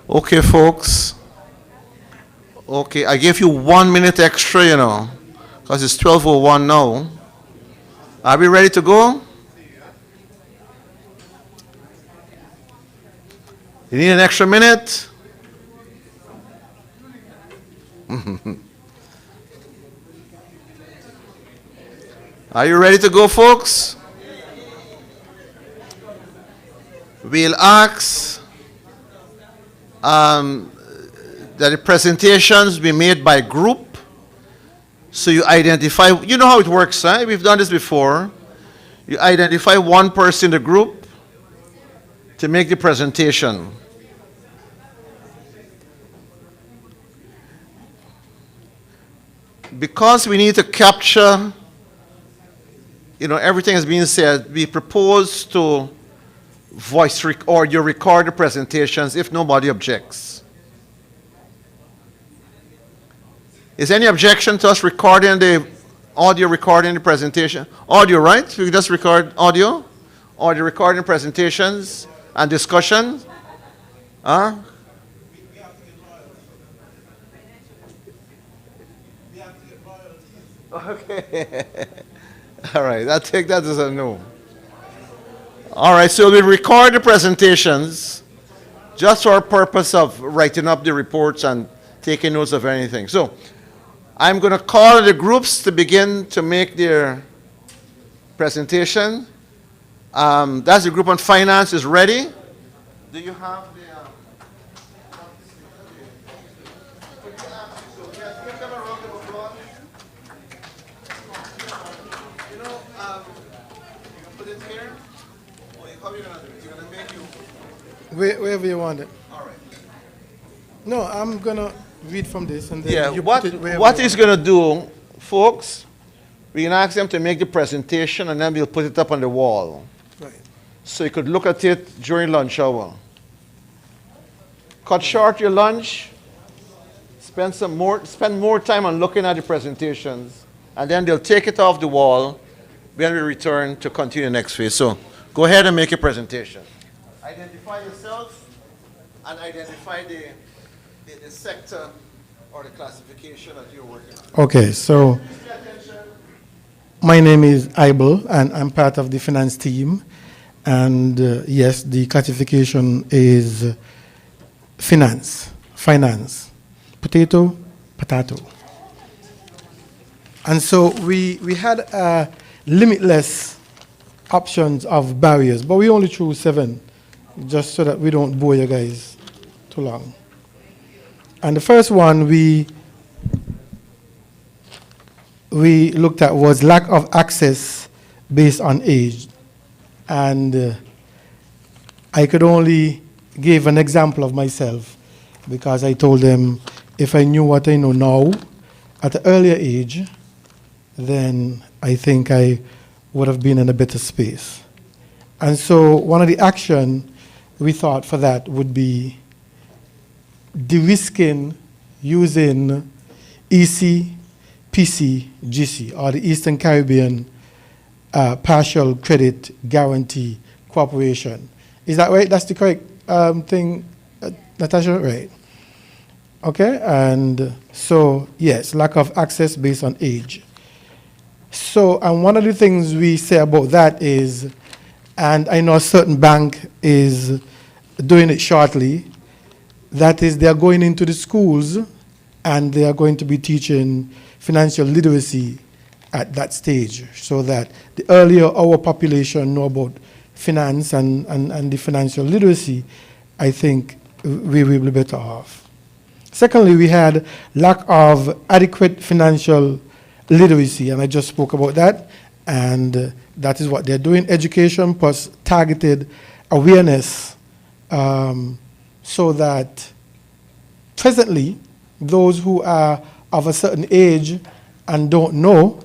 Okay, folks. Okay, I gave you 1 minute extra, because it's 12:01 now. Are we ready to go? You need an extra minute? Are you ready to go, folks? We'll ask that the presentations be made by group. So you identify, you know how it works, huh? We've done this before. You identify one person in the group to make the presentation. Because we need to capture, everything is being said, we propose to voice audio record the presentations if nobody objects. Is any objection to us recording the audio recording the presentation? Audio, right? We just record audio? Audio recording presentations and discussion? Huh? Okay. All right, I'll take that as a no. All right, so we'll record the presentations just for our purpose of writing up the reports and taking notes of anything. So I'm going to call the groups to begin to make their presentation. That's the group on finance is ready. Do you have the... give them a round of applause. You put it here. How are you going to do it? You're going to make you... Wherever you want it. All right. No, I'm going to read from this and then you what put it wherever what you he's want. going to do, folks, we can ask them to make the presentation and then we'll put it up on the wall. Right. So you could look at it during lunch hour. Cut short your lunch, spend more time on looking at the presentations, and then they'll take it off the wall when we return to continue the next phase. So go ahead and make your presentation. Identify yourself and identify the sector or the classification that you're working on. Okay, so my name is Ibel and I'm part of the finance team. And yes, the classification is finance, potato. And so we had limitless options of barriers, but we only chose 7, just so that we don't bore you guys too long. And the first one we looked at was lack of access based on age. And I could only give an example of myself because I told them if I knew what I know now at an earlier age, then I think I would have been in a better space. And so one of the action we thought for that would be de-risking using EC, PC, GC, or the Eastern Caribbean Partial Credit Guarantee Corporation. Is that right? That's the correct thing, Natasha? Right. Okay, and so, yes, lack of access based on age. So, and one of the things we say about that is, and I know a certain bank is doing it shortly, that is they're going into the schools and they are going to be teaching financial literacy at that stage so that the earlier our population know about finance and the financial literacy, I think we will be better off. Secondly, we had lack of adequate financial literacy, and I just spoke about that, and that is what they're doing, education plus targeted awareness, so that presently those who are of a certain age and don't know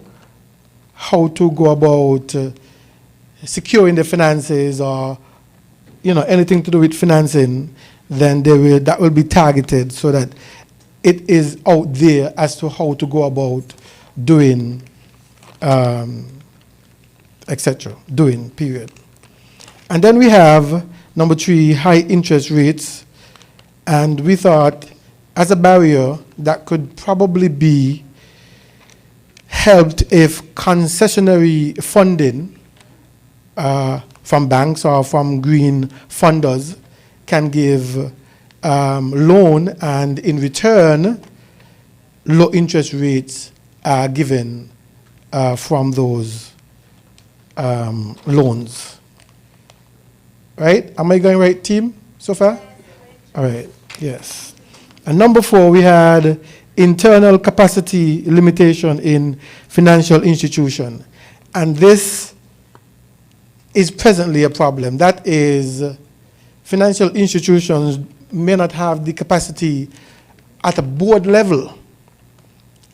how to go about securing their finances or anything to do with financing, then that will be targeted so that it is out there as to how to go about doing, etc. Doing, period. And then we have, number 3, high interest rates And we thought, as a barrier, that could probably be helped if concessionary funding from banks or from green funders can give loan, and in return, low interest rates are given from those loans. Right? Am I going right, team, so far? All right, yes. And number 4, we had internal capacity limitation in financial institution. And this is presently a problem. That is, financial institutions may not have the capacity at a board level.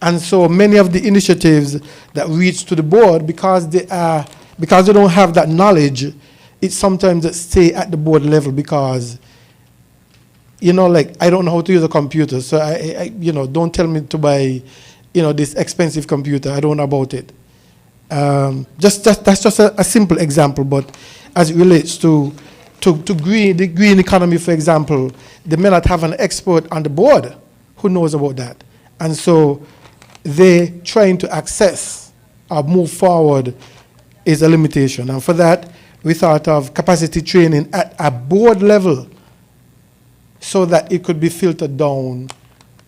And so many of the initiatives that reach to the board, because they don't have that knowledge, it's sometimes that stay at the board level because, like, I don't know how to use a computer, so I don't tell me to buy, this expensive computer. I don't know about it. That's just a simple example, but as it relates to the green economy, for example, they may not have an expert on the board who knows about that. And so they trying to access or move forward is a limitation. And for that, we thought of capacity training at a board level so that it could be filtered down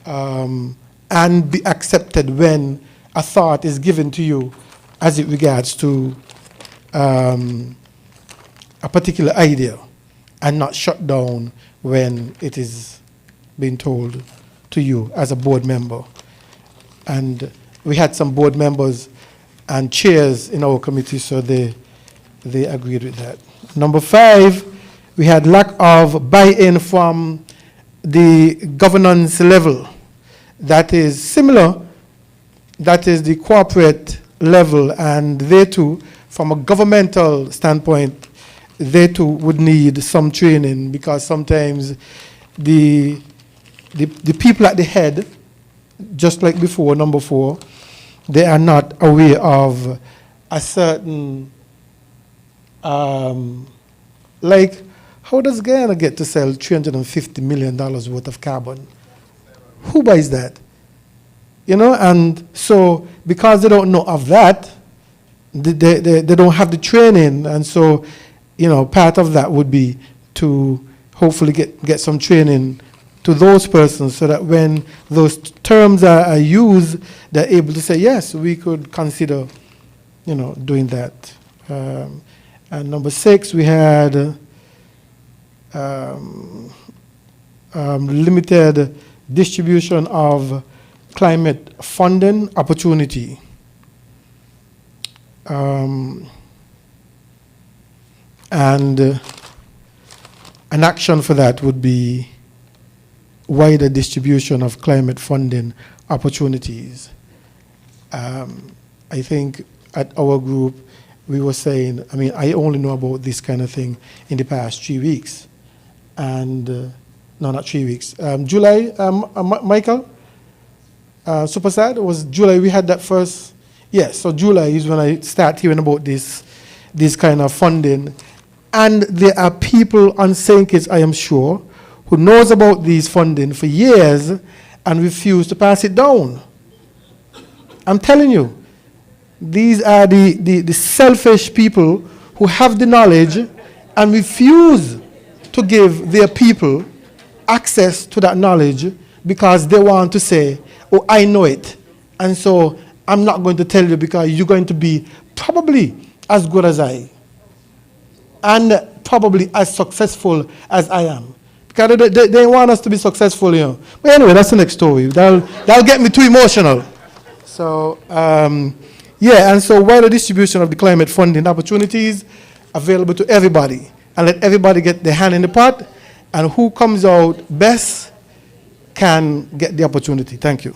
and be accepted when a thought is given to you as it regards to a particular idea, and not shut down when it is being told to you as a board member. And we had some board members and chairs in our committee, so they agreed with that. Number 5, we had lack of buy-in from the governance level. That is similar, that is the corporate level, and they too, from a governmental standpoint, they too would need some training, because sometimes the people at the head, just like before, number 4, they are not aware of a certain, like, how does Guyana get to sell $350 million worth of carbon? Who buys that? And so because they don't know of that, they don't have the training, and so, part of that would be to hopefully get some training to those persons, so that when those terms are used, they're able to say, yes, we could consider, doing that. And number 6, we had limited distribution of climate funding opportunity. And an action for that would be wider distribution of climate funding opportunities. I think at our group, we were saying, I only know about this kind of thing in the past 3 weeks. And, no, not 3 weeks. July, Michael? Super sad, it was July we had that first. Yes, so July is when I start hearing about this kind of funding. And there are people on St. Kitts, I am sure, who knows about these funding for years and refuse to pass it down. I'm telling you, these are the selfish people who have the knowledge and refuse to give their people access to that knowledge because they want to say, oh, I know it. And so I'm not going to tell you because you're going to be probably as good as I and probably as successful as I am. Because they want us to be successful, But anyway, that's the next story. That'll get me too emotional. So, and so wider distribution of the climate funding opportunities available to everybody, and let everybody get their hand in the pot, and who comes out best can get the opportunity. Thank you.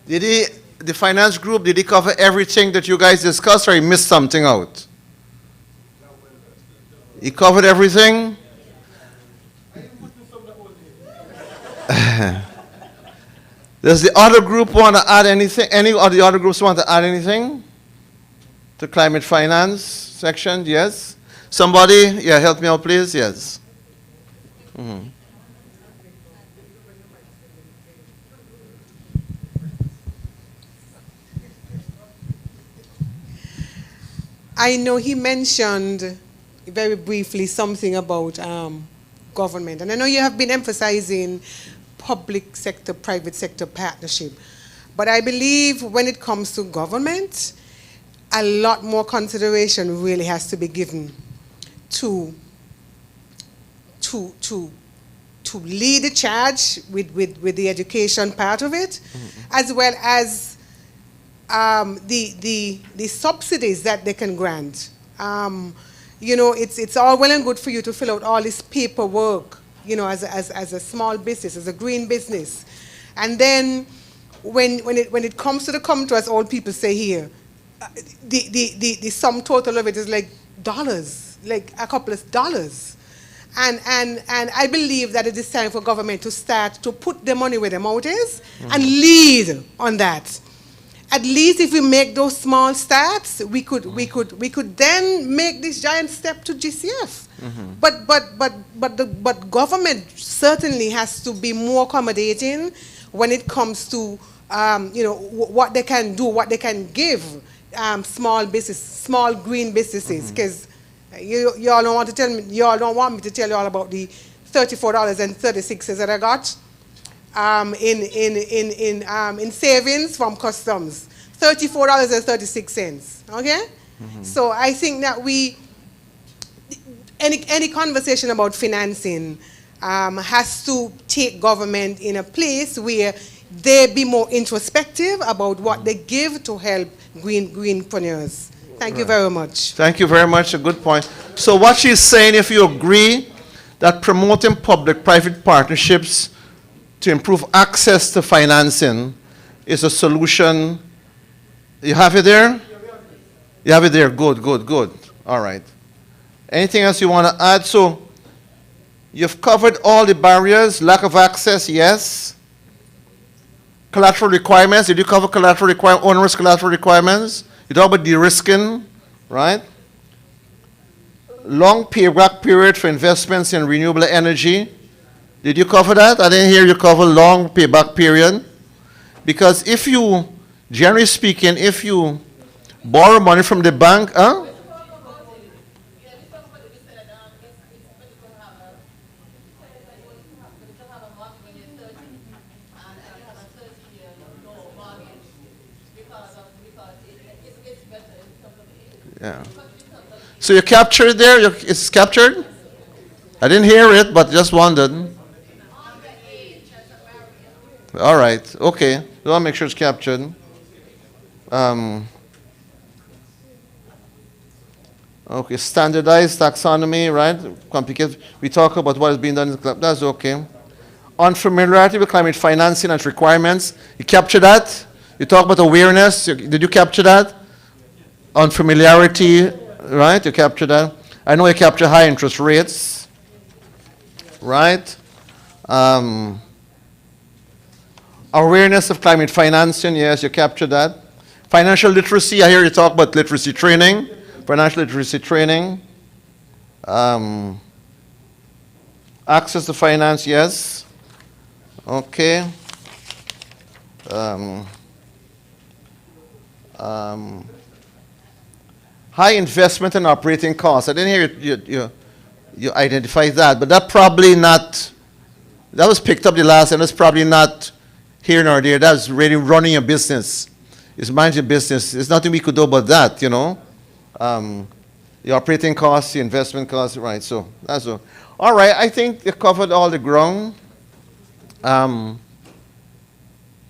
The finance group, did he cover everything that you guys discussed, or he missed something out? He covered everything? Does the other group want to add anything? Any of the other groups want to add anything to climate finance section? Yes. Somebody, yeah, help me out, please. Yes. Mhm. I know he mentioned very briefly something about government, and I know you have been emphasizing public sector, private sector partnership, but I believe when it comes to government, a lot more consideration really has to be given to to to to lead the charge with the education part of it, as well as the subsidies that they can grant. You know, it's all well and good for you to fill out all this paperwork, you know, as a small business, as a green business. And then when it comes to the come to, as old people say here, the sum total of it is like dollars, like a couple of dollars. And I believe that it is time for government to start to put the money where the mouth is and lead on that. At least if we make those small starts, we could then make this giant step to GCF. But government certainly has to be more accommodating when it comes to you know, what they can do, what they can give small business, small green businesses. Because you all don't want to tell me, you all don't want me to tell you all about the $34.36 that I got. In savings from customs, $34.36. Okay, so I think that any conversation about financing has to take government in a place where they be more introspective about what they give to help greenpreneurs. Thank you very much. Thank you very much. A good point. So what she's saying, if you agree that promoting public-private partnerships to improve access to financing is a solution. You have it there? You have it there. Good, good, good. All right. Anything else you want to add? So you've covered all the barriers. Lack of access, yes. Collateral requirements. Did you cover collateral requirements, onerous collateral requirements? You talk about de-risking, right? Long payback period for investments in renewable energy. Did you cover that? I didn't hear you cover long payback period. Because if you, generally speaking, if you borrow money from the bank, huh? Yeah. So you captured there? It's captured? I didn't hear it, but just wondered. All right. Okay. We want to make sure it's captured. Okay. Standardized taxonomy, right? Complicated. We talk about what is being done in the club. That's okay. Unfamiliarity with climate financing and its requirements. You capture that? You talk about awareness. Did you capture that? Unfamiliarity, right? You capture that. I know you capture high interest rates, right? Awareness of climate financing, yes, you capture that. Financial literacy, I hear you talk about literacy training, financial literacy training. Access to finance, yes. Okay. High investment and operating costs. I didn't hear you identify that, but that probably not, that was picked up the last, and it's probably not here nor there. That's really running a business. It's managing business. There's nothing we could do about that, you know. The operating costs, the investment costs, right, so that's all. All right, I think you covered all the ground.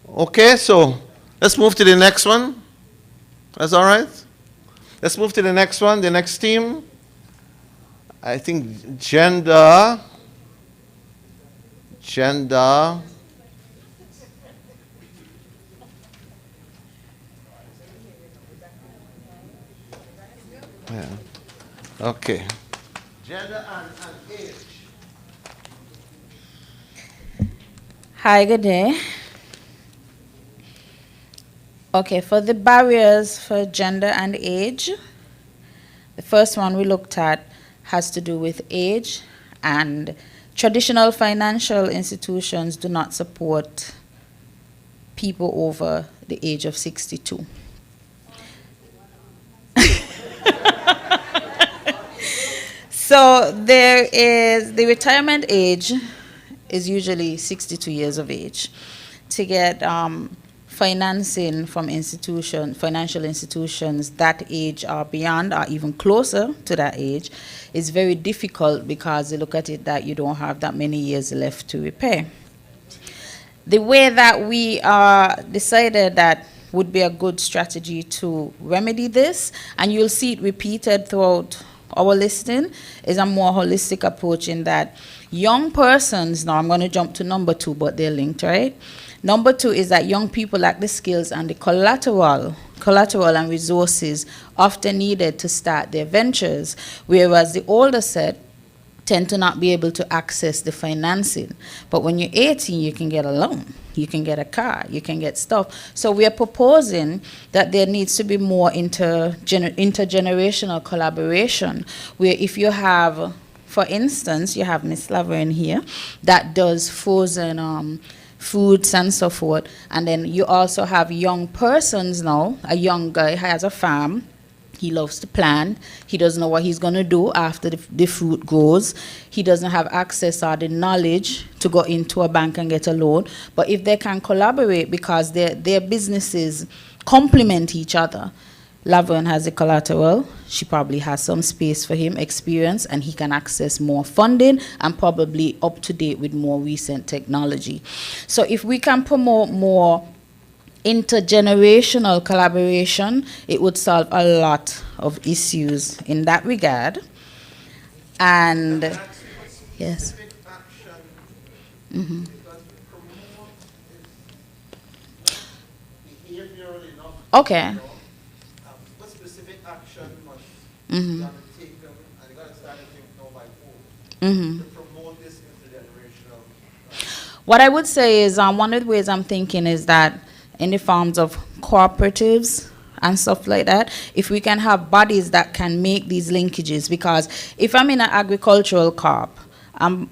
Okay, so let's move to the next one. That's all right? Let's move to the next one, the next theme. I think gender. Yeah. Okay. Gender and age. Hi, good day. Okay, for the barriers for gender and age, the first one we looked at has to do with age, and traditional financial institutions do not support people over the age of 62. So there is the retirement age is usually 62 years of age. To get financing from financial institutions that age or beyond or even closer to that age is very difficult because they look at it that you don't have that many years left to repay. The way that we decided that would be a good strategy to remedy this, and you'll see it repeated throughout our listing, is a more holistic approach in that young persons, now I'm going to jump to number 2, but they're linked, right? Number 2 is that young people lack the skills and the collateral and resources often needed to start their ventures, whereas the older set tend to not be able to access the financing. But when you're 18, you can get a loan, you can get a car, you can get stuff. So we are proposing that there needs to be more intergenerational collaboration, where if you have, for instance, you have Miss Laverne here that does frozen foods and so forth, and then you also have young persons now. A young guy has a farm. He loves to plant. He doesn't know what he's going to do after the fruit grows. He doesn't have access or the knowledge to go into a bank and get a loan. But if they can collaborate, because their businesses complement each other. Laverne has the collateral. She probably has some space for him, experience, and he can access more funding and probably up to date with more recent technology. So if we can promote more intergenerational collaboration, it would solve a lot of issues in that regard. And yes. Mm-hmm. Okay. What specific action must Mm-hmm. be taken, and you got to start to think now by who Mm-hmm. to promote this intergenerational? What I would say is one of the ways I'm thinking is that in the forms of cooperatives and stuff like that, if we can have bodies that can make these linkages, because if I'm in an agricultural co-op,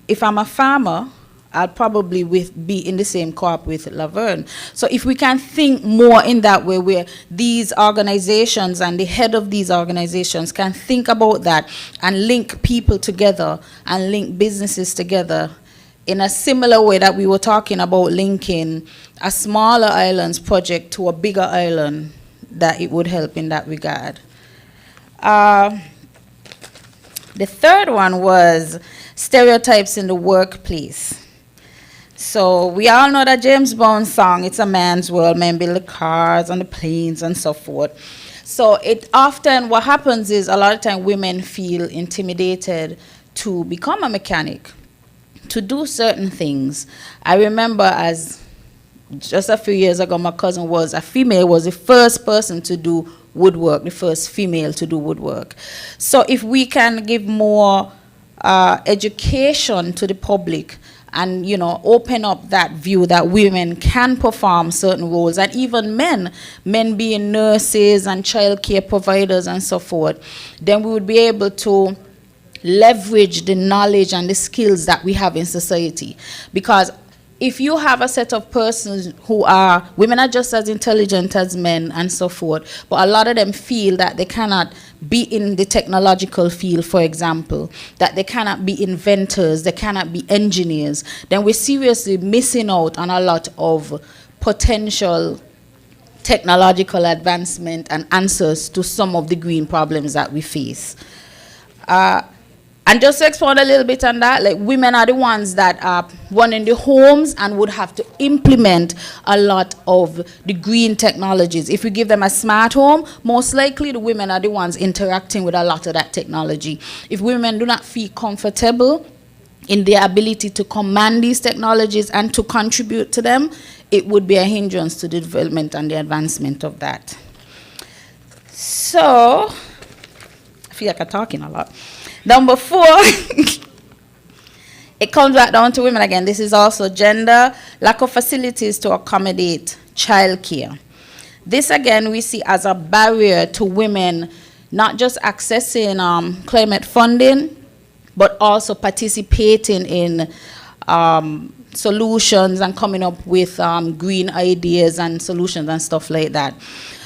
if I'm a farmer, I'll probably be in the same co-op with Laverne. So if we can think more in that way, where these organizations and the head of these organizations can think about that and link people together and link businesses together in a similar way that we were talking about linking a smaller islands project to a bigger island, that it would help in that regard. The third one was stereotypes in the workplace. So we all know that James Bond song, It's a Man's World, men build the cars and the planes and so forth. So it often, what happens is a lot of time women feel intimidated to become a mechanic, to do certain things. I remember as just a few years ago, my cousin was a female, was the first person to do woodwork, the first female to do woodwork. So if we can give more education to the public and, you know, open up that view that women can perform certain roles, and even men being nurses and child care providers and so forth, then we would be able to leverage the knowledge and the skills that we have in society. Because if you have a set of persons who are, women are just as intelligent as men and so forth, but a lot of them feel that they cannot be in the technological field, for example, that they cannot be inventors, they cannot be engineers, then we're seriously missing out on a lot of potential technological advancement and answers to some of the green problems that we face. And just to expound a little bit on that, like, women are the ones that are running the homes and would have to implement a lot of the green technologies. If we give them a smart home, most likely the women are the ones interacting with a lot of that technology. If women do not feel comfortable in their ability to command these technologies and to contribute to them, it would be a hindrance to the development and the advancement of that. So, I feel like I'm talking a lot. Number 4, it comes back down to women again. This is also gender, lack of facilities to accommodate childcare. This again we see as a barrier to women not just accessing climate funding, but also participating in solutions and coming up with green ideas and solutions and stuff like that.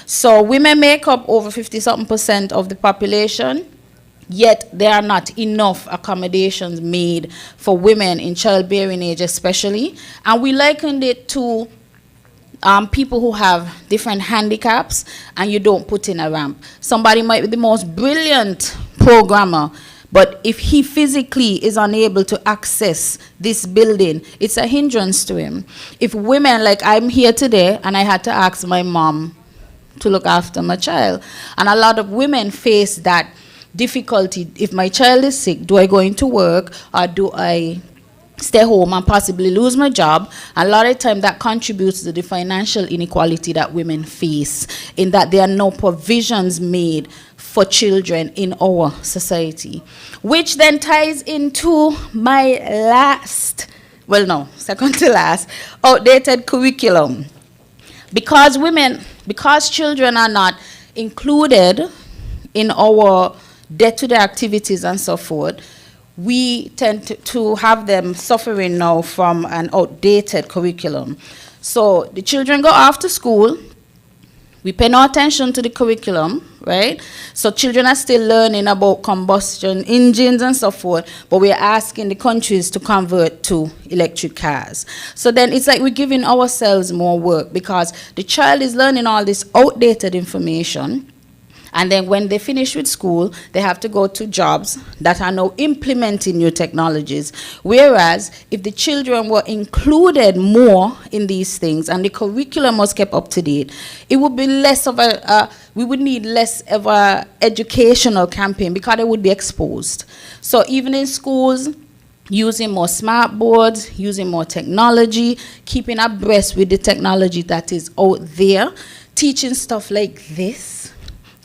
So women make up over 50-something% of the population, yet there are not enough accommodations made for women in childbearing age especially. And we likened it to people who have different handicaps and you don't put in a ramp. Somebody might be the most brilliant programmer, but if he physically is unable to access this building, it's a hindrance to him. If women, like I'm here today and I had to ask my mom to look after my child, and a lot of women face that difficulty. If my child is sick, do I go into work or do I stay home and possibly lose my job? A lot of time that contributes to the financial inequality that women face, in that there are no provisions made for children in our society. Which then ties into my second to last, outdated curriculum. Because children are not included in our day-to-day activities and so forth, we tend to have them suffering now from an outdated curriculum. So the children go off to school, we pay no attention to the curriculum, right? So children are still learning about combustion engines and so forth, but we're asking the countries to convert to electric cars. So then it's like we're giving ourselves more work, because the child is learning all this outdated information, and then when they finish with school, they have to go to jobs that are now implementing new technologies. Whereas if the children were included more in these things and the curriculum was kept up to date, it would be less of we would need less of a educational campaign, because they would be exposed. So even in schools, using more smart boards, using more technology, keeping abreast with the technology that is out there, teaching stuff like this,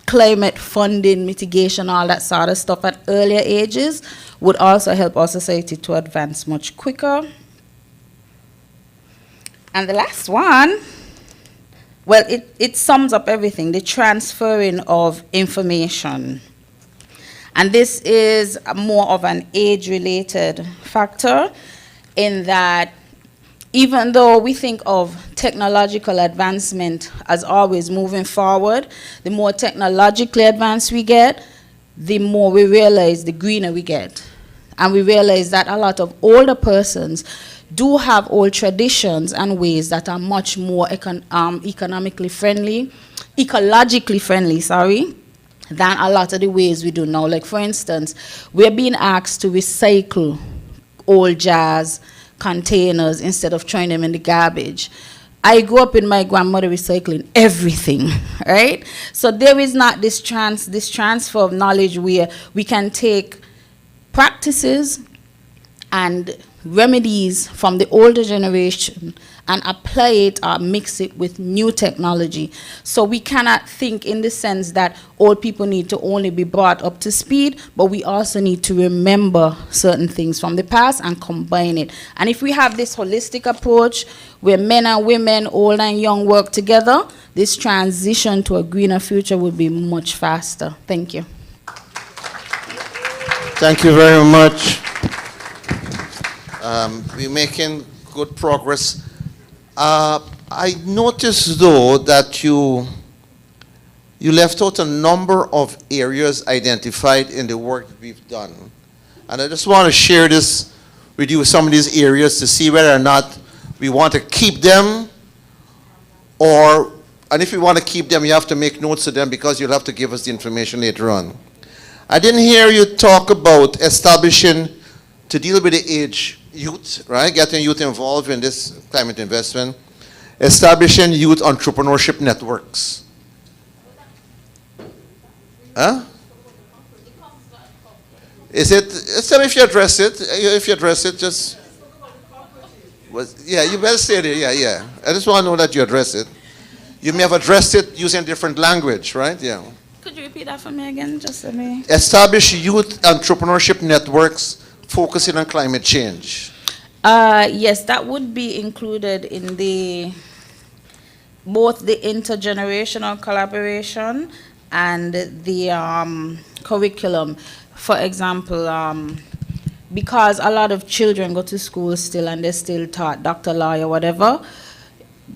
climate funding, mitigation, all that sort of stuff at earlier ages would also help our society to advance much quicker. And the last one, well, it sums up everything, the transferring of information. And this is more of an age-related factor, in that even though we think of technological advancement as always moving forward, the more technologically advanced we get, the more we realize, the greener we get. And we realize that a lot of older persons do have old traditions and ways that are much more economically friendly, ecologically friendly, than a lot of the ways we do now. Like for instance, we're being asked to recycle old jars, containers, instead of throwing them in the garbage. I grew up in my grandmother recycling everything, right? So there is not this transfer of knowledge where we can take practices and remedies from the older generation and apply it or mix it with new technology. So we cannot think in the sense that old people need to only be brought up to speed, but we also need to remember certain things from the past and combine it. And if we have this holistic approach where men and women, old and young, work together, this transition to a greener future will be much faster. Thank you. Thank you very much. We're making good progress. I noticed, though, that you left out a number of areas identified in the work that we've done. And I just want to share this with you, some of these areas, to see whether or not we want to keep them, and if we want to keep them, you have to make notes of them, because you'll have to give us the information later on. I didn't hear you talk about establishing, to deal with the age youth, right? Getting youth involved in this climate investment, establishing youth entrepreneurship networks. Huh? Is it, if you address it, just, yeah, you better say it, yeah. I just want to know that you address it. You may have addressed it using different language, right? Yeah. Could you repeat that for me again, just let me? Establish youth entrepreneurship networks focusing on climate change. Yes, that would be included in the both the intergenerational collaboration and the curriculum. For example, because a lot of children go to school still and they're still taught doctor, lawyer, whatever,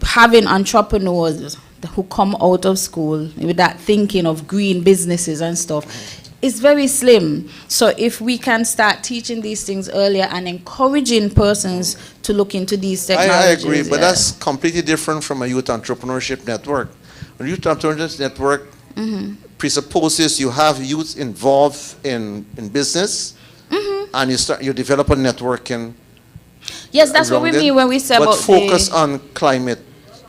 having entrepreneurs who come out of school with that thinking of green businesses and stuff is very slim. So if we can start teaching these things earlier and encouraging persons to look into these I technologies. agree, but that's completely different from a youth entrepreneurship network. A youth entrepreneurship network presupposes you have youth involved in business, and you develop a networking. Yes, that's what we around it, mean when we say but about focus on climate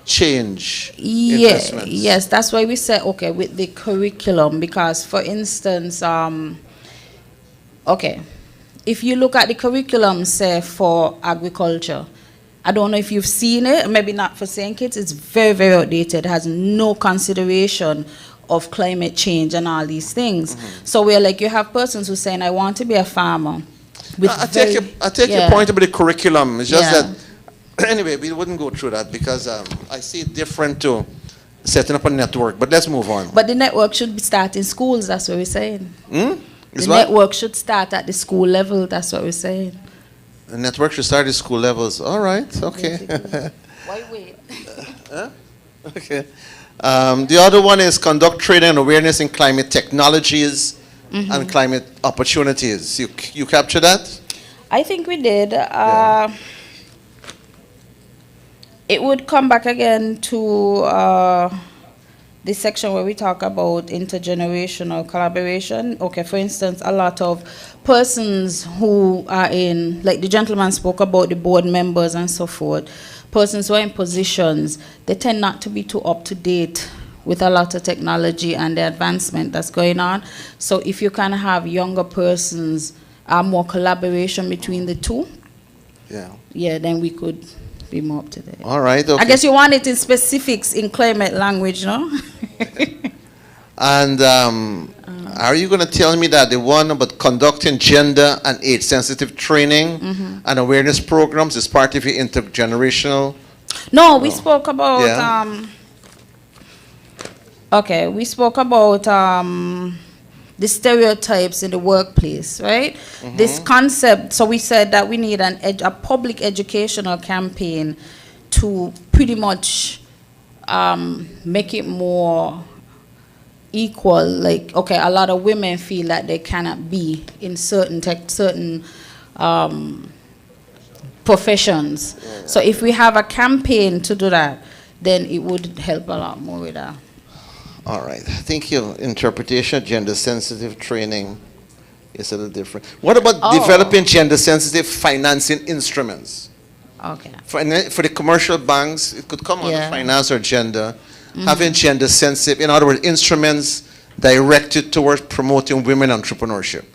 change investments. Yes, that's why we say, okay, with the curriculum, because for instance, okay, if you look at the curriculum, say, for agriculture, I don't know if you've seen it, maybe not for St. Kitts, it's very, very outdated, it has no consideration of climate change and all these things. So we're like, you have persons who saying, I want to be a farmer. I take your point about the curriculum. It's just that, anyway, we wouldn't go through that because I see it different to setting up a network. But let's move on. But the network should start in schools, that's what we're saying. The what? network should start at the school level, that's what we're saying. The network should start at school levels. All right, okay. Why wait? Okay. The other one is conduct training and awareness in climate technologies and climate opportunities. You capture that? I think we did. It would come back again to this section where we talk about intergenerational collaboration. Okay, for instance, a lot of persons who are in, like the gentleman spoke about the board members and so forth, persons who are in positions, they tend not to be too up to date with a lot of technology and the advancement that's going on. So if you can have younger persons, more collaboration between the two, then we could be more up to date. All right. Okay. I guess you want it in specifics in climate language, no? And are you going to tell me that the one about conducting gender and age-sensitive training and awareness programs is part of your intergenerational? No, we spoke about okay, we spoke about the stereotypes in the workplace, right? This concept, so we said that we need a public educational campaign to pretty much make it more equal. Like, okay, a lot of women feel that they cannot be in certain professions. So if we have a campaign to do that, then it would help a lot more with that. All right. I think your interpretation of gender-sensitive training is a little different. What about developing gender-sensitive financing instruments? Okay. For the commercial banks, it could come under finance or gender. Having gender-sensitive, in other words, instruments directed towards promoting women entrepreneurship.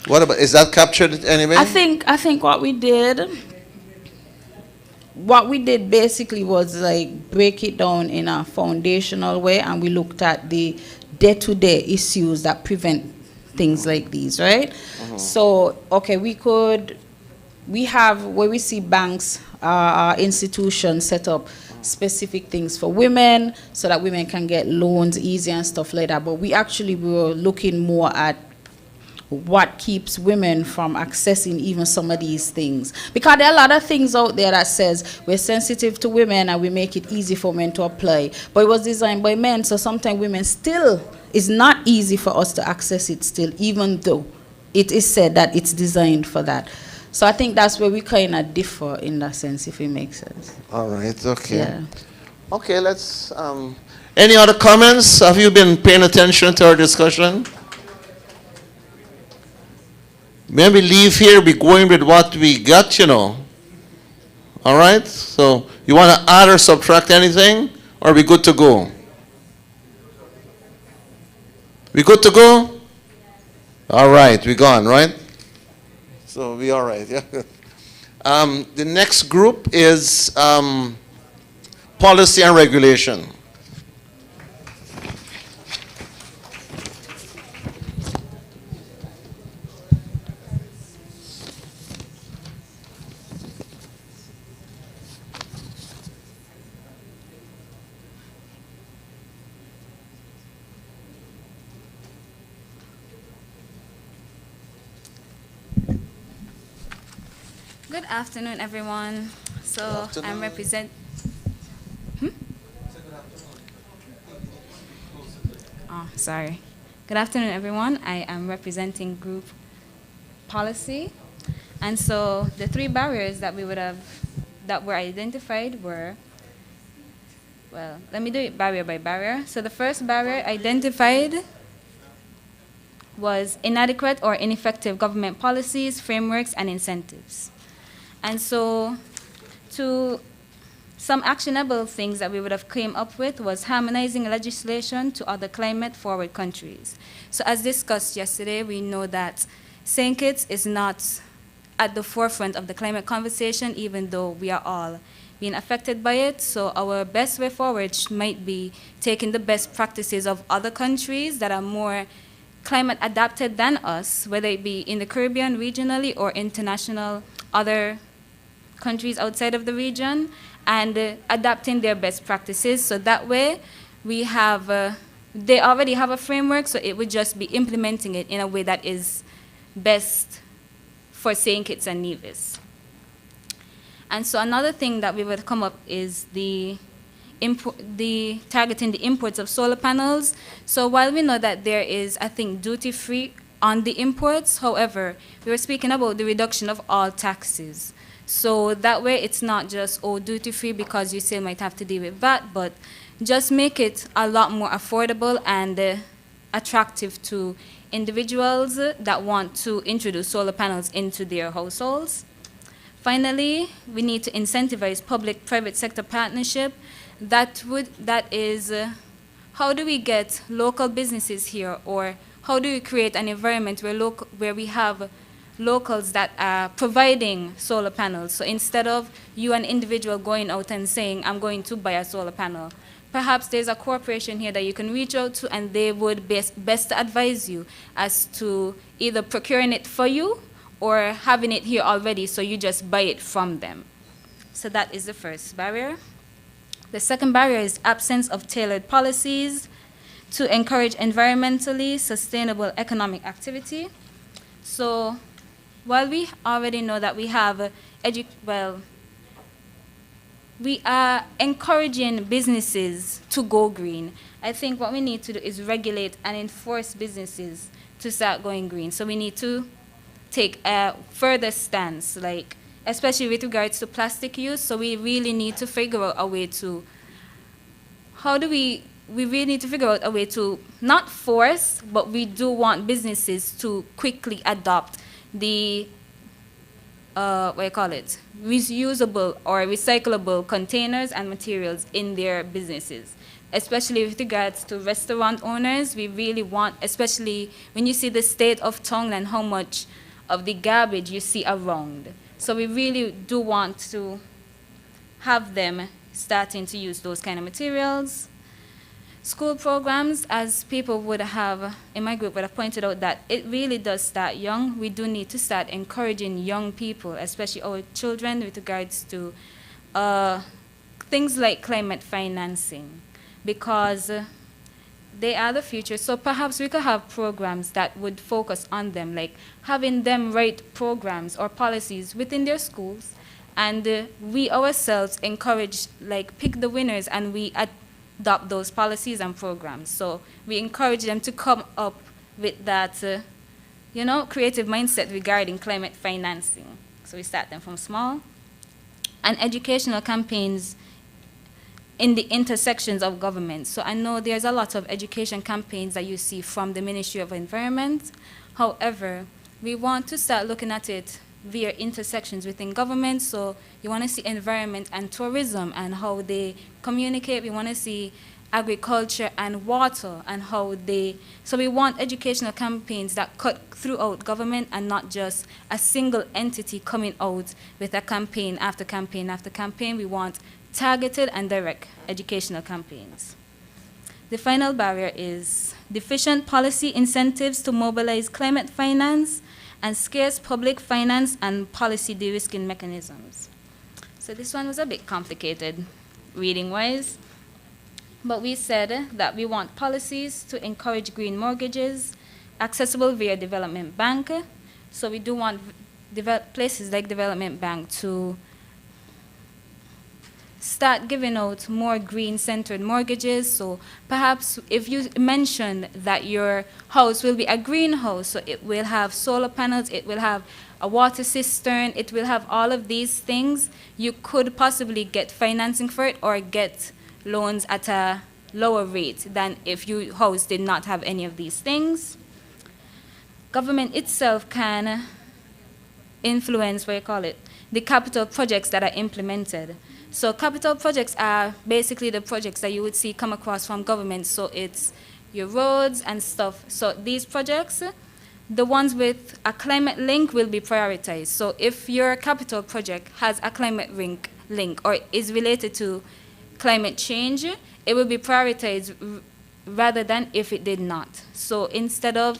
What about, is that captured anyway? I think what we did basically was like break it down in a foundational way, and we looked at the day-to-day issues that prevent things like these, right? So, okay, we have, where we see banks, institutions set up specific things for women so that women can get loans easy and stuff like that. But we were looking more at what keeps women from accessing even some of these things, because there are a lot of things out there that says we're sensitive to women and we make it easy for men to apply, but it was designed by men, so sometimes women still, it's not easy for us to access it still, even though it is said that it's designed for that. So I think that's where we kind of differ in that sense, if it makes sense. All right, okay. Yeah. Okay, let's, any other comments? Have you been paying attention to our discussion? When we leave here, we're going with what we got, you know. All right? So, you want to add or subtract anything? Or are we good to go? We good to go? All right, we gone, right? So, we all right, yeah. The next group is policy and regulation. Good afternoon, everyone. So afternoon. I'm represent. Oh, sorry. Good afternoon, everyone. I am representing group policy, and so the three barriers that that were identified were. Well, let me do it barrier by barrier. So the first barrier identified was inadequate or ineffective government policies, frameworks, and incentives. And so some actionable things that we would have came up with was harmonizing legislation to other climate-forward countries. So as discussed yesterday, we know that St. Kitts is not at the forefront of the climate conversation, even though we are all being affected by it. So our best way forward might be taking the best practices of other countries that are more climate adapted than us, whether it be in the Caribbean regionally or international other countries outside of the region, and adapting their best practices. So that way we have, they already have a framework, so it would just be implementing it in a way that is best for St. Kitts and Nevis. And so another thing that we would come up is the targeting the imports of solar panels. So while we know that there is, I think, duty-free on the imports, however, we were speaking about the reduction of all taxes. So that way it's not just, oh, duty-free because you still might have to deal with VAT, but just make it a lot more affordable and attractive to individuals that want to introduce solar panels into their households. Finally, we need to incentivize public-private sector partnership. That is, how do we get local businesses here, or how do we create an environment where we have locals that are providing solar panels? So instead of you, an individual, going out and saying, I'm going to buy a solar panel, perhaps there's a corporation here that you can reach out to, and they would best advise you as to either procuring it for you or having it here already, so you just buy it from them. So that is the first barrier. The second barrier is absence of tailored policies to encourage environmentally sustainable economic activity. So while we already know that we have, we are encouraging businesses to go green, I think what we need to do is regulate and enforce businesses to start going green. So we need to take a further stance, like especially with regards to plastic use. So we really need to figure out a way to, we really need to figure out a way to not force, but we do want businesses to quickly adopt the, reusable or recyclable containers and materials in their businesses. Especially with regards to restaurant owners, we really want, especially when you see the state of town and how much of the garbage you see around. So we really do want to have them starting to use those kind of materials. School programs, as people would have, in my group would have pointed out, that it really does start young. We do need to start encouraging young people, especially our children, with regards to things like climate financing, because they are the future. So perhaps we could have programs that would focus on them, like having them write programs or policies within their schools, and we ourselves encourage, like, pick the winners, and we adopt those policies and programs. So we encourage them to come up with that, creative mindset regarding climate financing. So we start them from small. And educational campaigns in the intersections of government. So I know there's a lot of education campaigns that you see from the Ministry of Environment. However, we want to start looking at it via intersections within government. So you want to see environment and tourism and how they communicate. We want to see agriculture and water and how they, so we want educational campaigns that cut throughout government and not just a single entity coming out with a campaign after campaign after campaign. We want targeted and direct educational campaigns. The final barrier is deficient policy incentives to mobilize climate finance and scarce public finance and policy de-risking mechanisms. So this one was a bit complicated reading-wise, but we said that we want policies to encourage green mortgages, accessible via development bank. So we do want places like Development Bank to start giving out more green-centered mortgages. So perhaps if you mention that your house will be a greenhouse, so it will have solar panels, it will have a water cistern, it will have all of these things, you could possibly get financing for it or get loans at a lower rate than if your house did not have any of these things. Government itself can influence, the capital projects that are implemented. So capital projects are basically the projects that you would see come across from government. So it's your roads and stuff. So these projects, the ones with a climate link will be prioritized. So if your capital project has a climate link or is related to climate change, it will be prioritized rather than if it did not. So instead of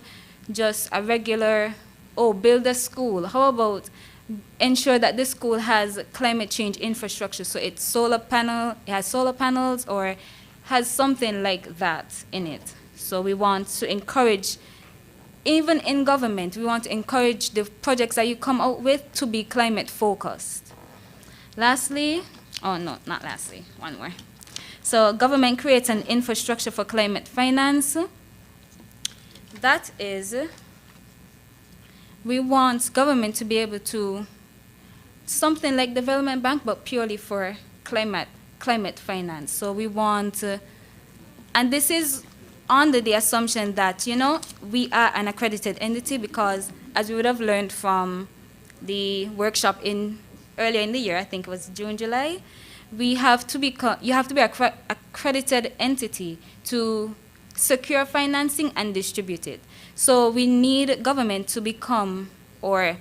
just a regular, build a school, how about ensure that the school has climate change infrastructure, so it has solar panels or has something like that in it. So we want to encourage, even in government, we want to encourage the projects that you come out with to be climate focused. Lastly, one more. So government creates an infrastructure for climate finance. That is, we want government to be able to, something like Development Bank, but purely for climate finance. So we want, and this is under the assumption that, we are an accredited entity, because as we would have learned from the workshop earlier in the year, I think it was June, July, you have to be an accredited entity to secure financing and distribute it. So we need government to become, or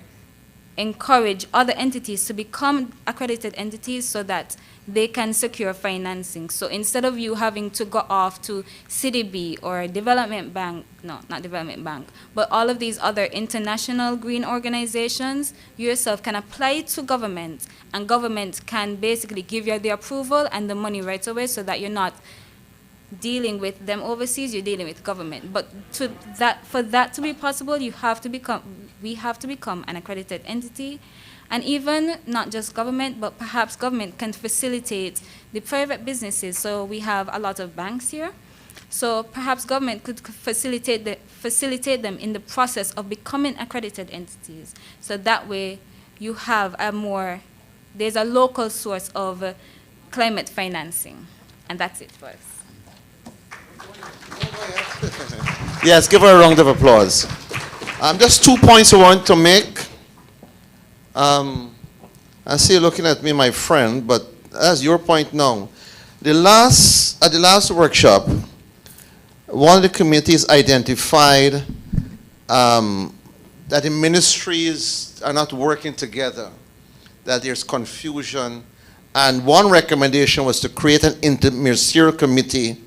encourage other entities to become accredited entities so that they can secure financing. So instead of you having to go off to CDB or Development Bank, no, not Development Bank, but all of these other international green organizations, you yourself can apply to government, and government can basically give you the approval and the money right away, so that you're not dealing with them overseas, you're dealing with government. But for that to be possible, we have to become an accredited entity. And even not just government, but perhaps government can facilitate the private businesses. So we have a lot of banks here. So perhaps government could facilitate them in the process of becoming accredited entities. So that way you have there's a local source of climate financing. And that's it for us. Yes, give her a round of applause. Just 2 points I want to make. I see you looking at me, my friend, but that's your point now. At the last workshop, one of the committees identified that the ministries are not working together, that there's confusion, and one recommendation was to create an interministerial committee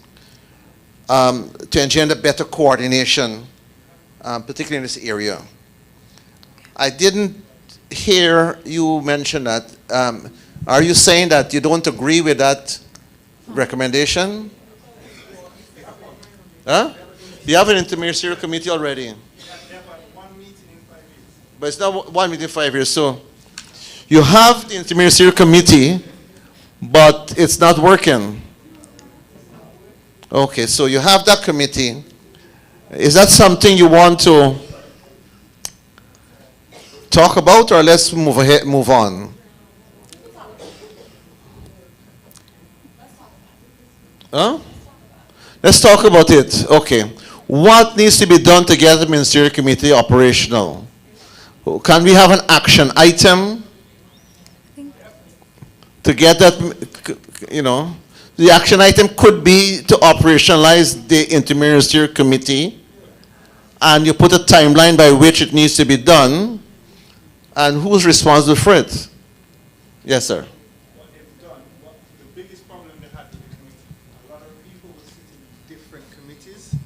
to engender better coordination, particularly in this area. I didn't hear you mention that. Are you saying that you don't agree with that recommendation? Huh? You have an interministerial committee already. But it's not one meeting in 5 years. So you have the interministerial committee, but it's not working. Okay, so you have that committee. Is that something you want to talk about, or let's move on? Huh? Let's talk about it. Okay. What needs to be done to get the ministerial committee operational? Can we have an action item to get that, The action item could be to operationalize the interministerial committee, and you put a timeline by which it needs to be done, and who's responsible for it? Yes, sir. What they've done, the biggest problem they had with the committee, a lot of people were sitting in different committees.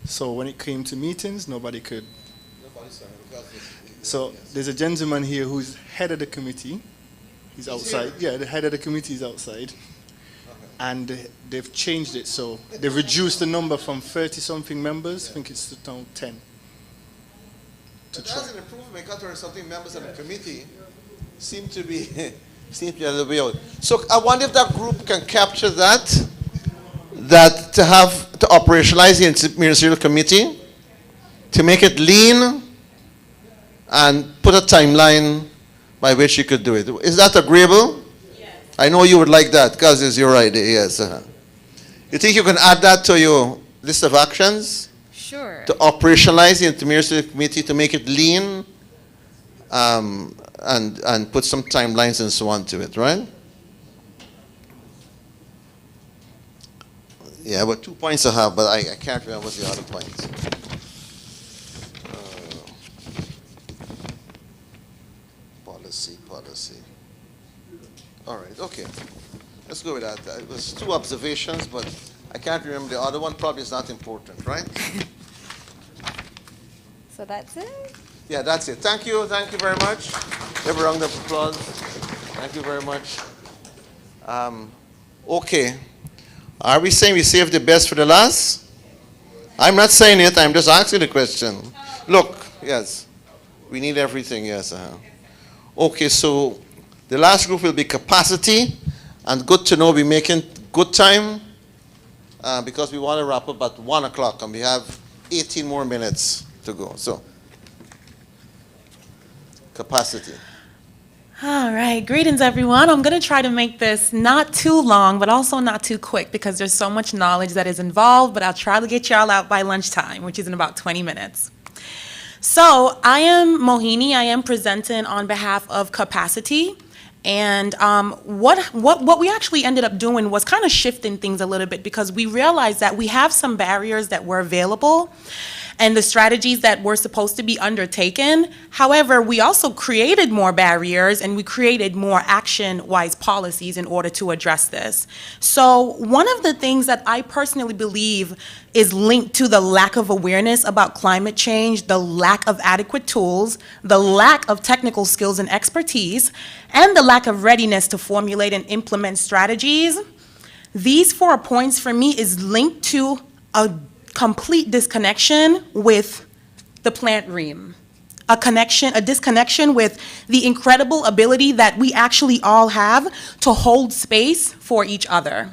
So when it came to meetings, nobody could. So there's a gentleman here who's head of the committee. He's outside. Yeah, the head of the committee is outside. And they've changed it, so they've reduced the number from 30-something members. I think it's now 10. to That's try. an improvement because there are something members of the committee seem to be seem to be a little bit out. So I wonder if that group can capture that to operationalize the ministerial committee, to make it lean and put a timeline by which you could do it. Is that agreeable? Yes. I know you would like that because it's your idea, yes. You think you can add that to your list of actions? Sure. To operationalize the interministerial committee, to make it lean, and put some timelines and so on to it, right? Yeah, but 2 points I have, but I can't remember what's the other points. Policy. All right, okay. Let's go with that. It was 2 observations, but I can't remember the other one. Probably is not important, right? So that's it? Yeah, that's it. Thank you very much. Give a round of applause. Thank you very much. Okay. Are we saying we saved the best for the last? I'm not saying it. I'm just asking the question. Look, yes. We need everything, yes. Okay, so the last group will be capacity. And good to know we're making good time because we want to wrap up at 1 o'clock and we have 18 more minutes to go. So, capacity. All right, greetings everyone. I'm going to try to make this not too long, but also not too quick because there's so much knowledge that is involved, but I'll try to get y'all out by lunchtime, which is in about 20 minutes. So I am Mohini. I am presenting on behalf of Capacity. And what we actually ended up doing was kind of shifting things a little bit because we realized that we have some barriers that were available and the strategies that were supposed to be undertaken. However, we also created more barriers and we created more action-wise policies in order to address this. So one of the things that I personally believe is linked to the lack of awareness about climate change, the lack of adequate tools, the lack of technical skills and expertise, and the lack of readiness to formulate and implement strategies. These 4 points for me is linked to a complete disconnection with the plant realm. A disconnection with the incredible ability that we actually all have to hold space for each other.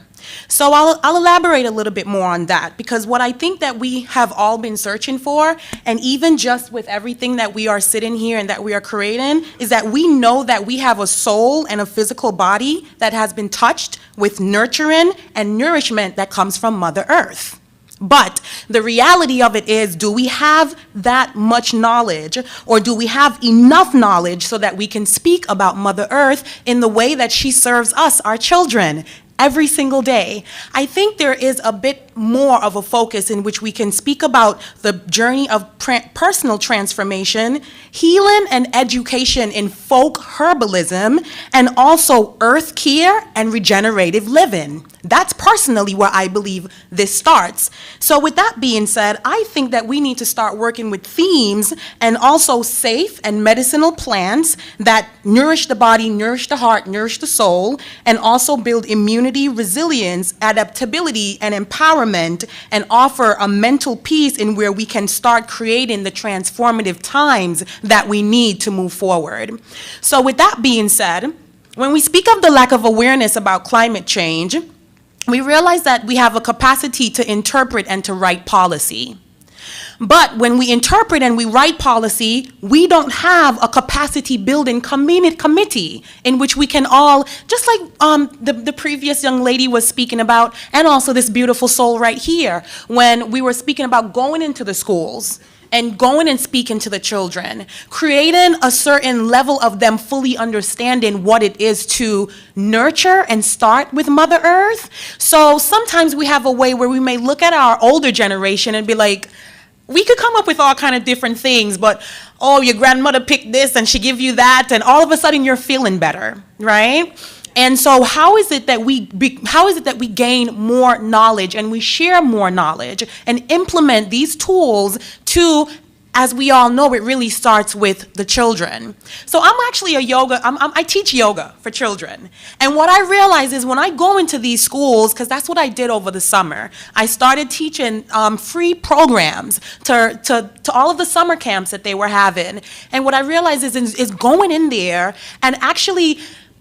So I'll elaborate a little bit more on that because what I think that we have all been searching for, and even just with everything that we are sitting here and that we are creating, is that we know that we have a soul and a physical body that has been touched with nurturing and nourishment that comes from Mother Earth. But the reality of it is, do we have that much knowledge, or do we have enough knowledge so that we can speak about Mother Earth in the way that she serves us, our children, every single day? I think there is a bit more of a focus in which we can speak about the journey of personal transformation, healing and education in folk herbalism, and also earth care and regenerative living. That's personally where I believe this starts. So with that being said, I think that we need to start working with themes and also safe and medicinal plants that nourish the body, nourish the heart, nourish the soul, and also build immunity, resilience, adaptability, and empowerment, and offer a mental peace in where we can start creating the transformative times that we need to move forward. So with that being said, when we speak of the lack of awareness about climate change, we realize that we have a capacity to interpret and to write policy. But when we interpret and we write policy, we don't have a capacity building committee in which we can all, just like the previous young lady was speaking about, and also this beautiful soul right here, when we were speaking about going into the schools and going and speaking to the children, creating a certain level of them fully understanding what it is to nurture and start with Mother Earth. So sometimes we have a way where we may look at our older generation and be like, we could come up with all kind of different things, but oh, your grandmother picked this and she give you that, and all of a sudden you're feeling better, right? And so how is it that we gain more knowledge and we share more knowledge and implement these tools to as we all know, it really starts with the children. So I'm actually I teach yoga for children. And what I realize is when I go into these schools, because that's what I did over the summer, I started teaching free programs to all of the summer camps that they were having. And what I realized is going in there and actually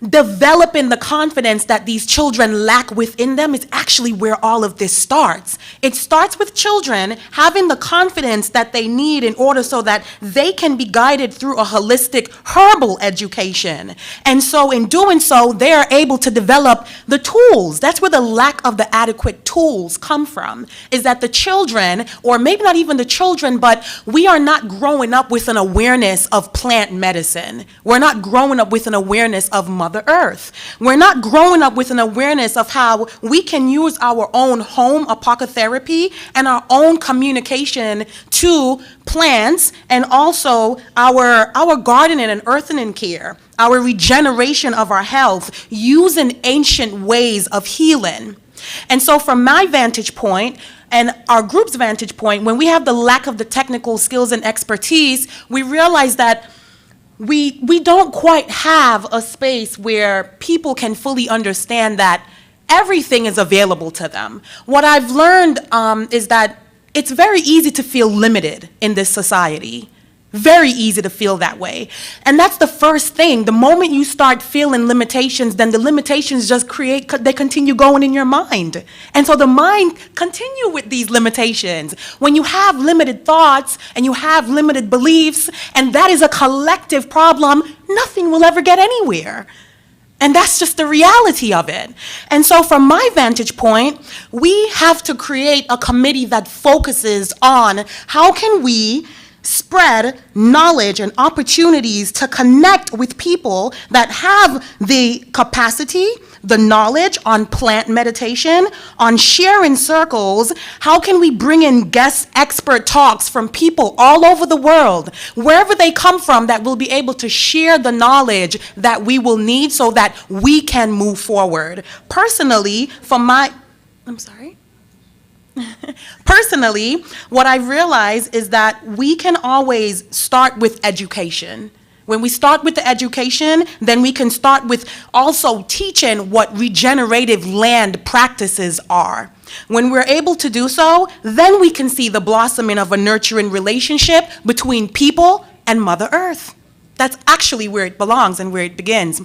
developing the confidence that these children lack within them is actually where all of this starts. It starts with children having the confidence that they need in order so that they can be guided through a holistic herbal education. And so in doing so, they are able to develop the tools. That's where the lack of the adequate tools come from, is that the children, or maybe not even the children, but we are not growing up with an awareness of plant medicine. We're not growing up with an awareness of Mother Earth. We're not growing up with an awareness of how we can use our own home apocotherapy and our own communication to plants, and also our gardening and earthening care, our regeneration of our health, using ancient ways of healing. And so from my vantage point, and our group's vantage point, when we have the lack of the technical skills and expertise, we realize that we don't quite have a space where people can fully understand that everything is available to them. What I've learned is that it's very easy to feel limited in this society. Very easy to feel that way. And that's the first thing. The moment you start feeling limitations, then the limitations just they continue going in your mind. And so the mind continue with these limitations. When you have limited thoughts and you have limited beliefs, and that is a collective problem, nothing will ever get anywhere. And that's just the reality of it. And so from my vantage point, we have to create a committee that focuses on how can we spread knowledge and opportunities to connect with people that have the capacity, the knowledge on plant meditation, on sharing circles. How can we bring in guest expert talks from people all over the world, wherever they come from, that will be able to share the knowledge that we will need so that we can move forward. Personally, Personally, what I've realized is that we can always start with education. When we start with the education, then we can start with also teaching what regenerative land practices are. When we're able to do so, then we can see the blossoming of a nurturing relationship between people and Mother Earth. That's actually where it belongs and where it begins.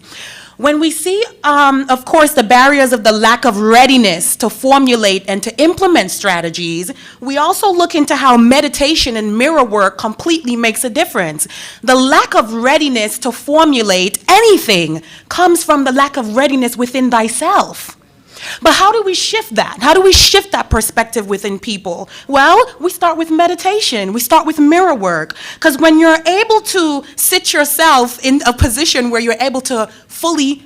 When we see, of course, the barriers of the lack of readiness to formulate and to implement strategies, we also look into how meditation and mirror work completely makes a difference. The lack of readiness to formulate anything comes from the lack of readiness within thyself. But how do we shift that? How do we shift that perspective within people? Well, we start with meditation. We start with mirror work. Because when you're able to sit yourself in a position where you're able to fully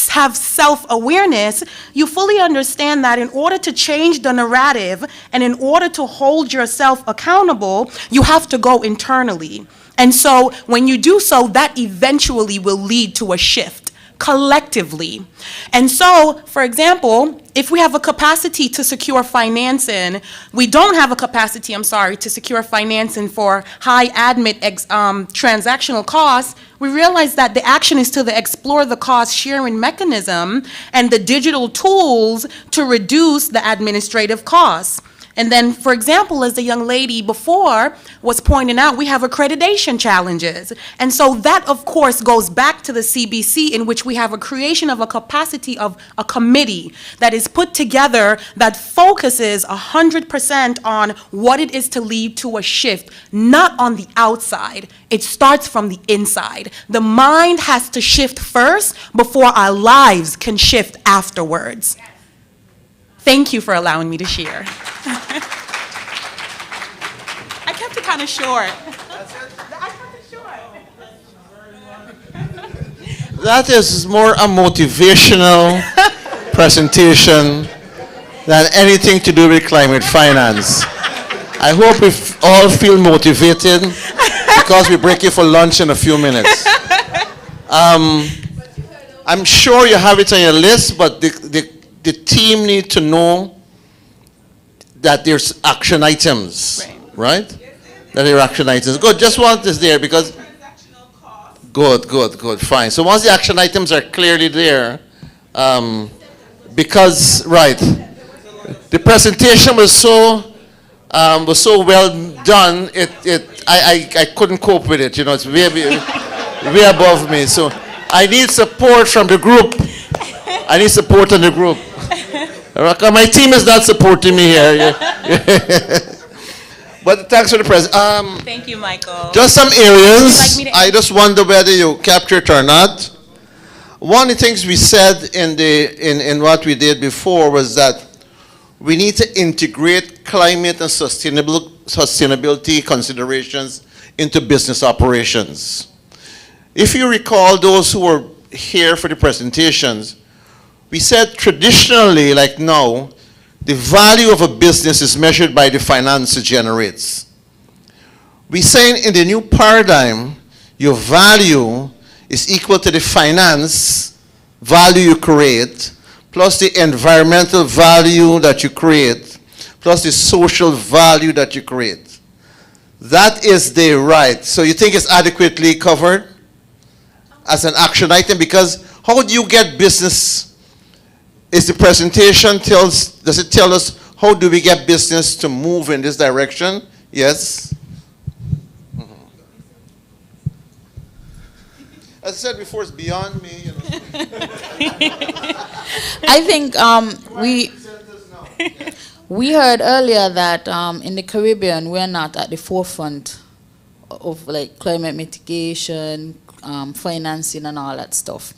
have self-awareness, you fully understand that in order to change the narrative and in order to hold yourself accountable, you have to go internally. And so when you do so, that eventually will lead to a shift collectively. And so, for example, if we have a capacity to secure financing, we don't have a capacity, to secure financing for high admit transactional costs, we realize that the action is to explore the cost sharing mechanism and the digital tools to reduce the administrative costs. And then, for example, as the young lady before was pointing out, we have accreditation challenges. And so that, of course, goes back to the CBC, in which we have a creation of a capacity of a committee that is put together that focuses 100% on what it is to lead to a shift, not on the outside. It starts from the inside. The mind has to shift first before our lives can shift afterwards. Thank you for allowing me to share. I kept it kind of short. That is more a motivational presentation than anything to do with climate finance. I hope we all feel motivated because we're breaking for lunch in a few minutes. I'm sure you have it on your list, but the team need to know that there's action items, right? That are action items. Good, just want this there because... Good, fine. So once the action items are clearly there, because, right, the presentation was so well done, I couldn't cope with it, you know, it's way above me. So I need support from the group. I need support on the group. My team is not supporting me here. But thanks for the present. Thank you, Michael. Just some Would you areas. like me to I just wonder whether you captured it or not. One of the things we said in what we did before was that we need to integrate climate and sustainability considerations into business operations. If you recall, those who were here for the presentations, we said traditionally, like now, the value of a business is measured by the finance it generates. We're saying in the new paradigm, your value is equal to the finance value you create, plus the environmental value that you create, plus the social value that you create. That is the right. So you think it's adequately covered as an action item? Because how do you get business? Is the presentation does it tell us how do we get business to move in this direction? Yes? Mm-hmm. As I said before, it's beyond me. You know. I think we heard earlier that in the Caribbean we're not at the forefront of like climate mitigation, financing and all that stuff.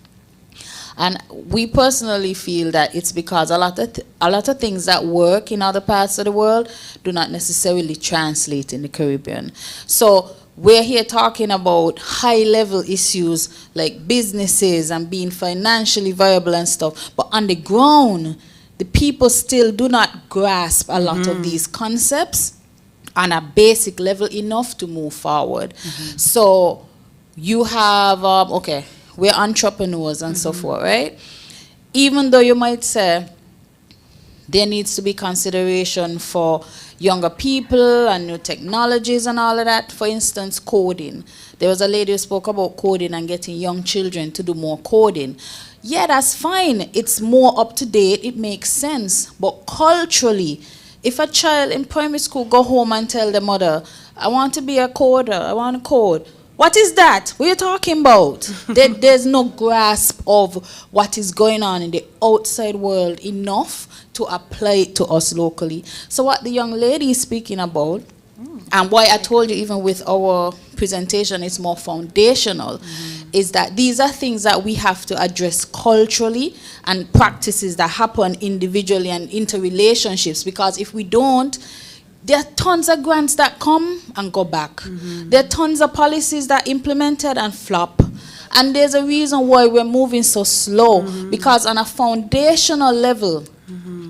And we personally feel that it's because a lot of things that work in other parts of the world do not necessarily translate in the Caribbean. So we're here talking about high-level issues like businesses and being financially viable and stuff. But on the ground, the people still do not grasp a lot of these concepts on a basic level enough to move forward. So you have, okay, we're entrepreneurs and so forth, right? Even though you might say there needs to be consideration for younger people and new technologies and all of that. For instance, coding. There was a lady who spoke about coding and getting young children to do more coding. Yeah, that's fine. It's more up to date. It makes sense. But culturally, if a child in primary school go home and tell the mother, I want to be a coder, I want to code, what is that? What are you talking about? There's no grasp of what is going on in the outside world enough to apply it to us locally. So what the young lady is speaking about, and why I told you even with our presentation it's more foundational, is that these are things that we have to address culturally and practices that happen individually and interrelationships, because if we don't, there are tons of grants that come and go back. There are tons of policies that are implemented and flop. And there's a reason why we're moving so slow, because on a foundational level,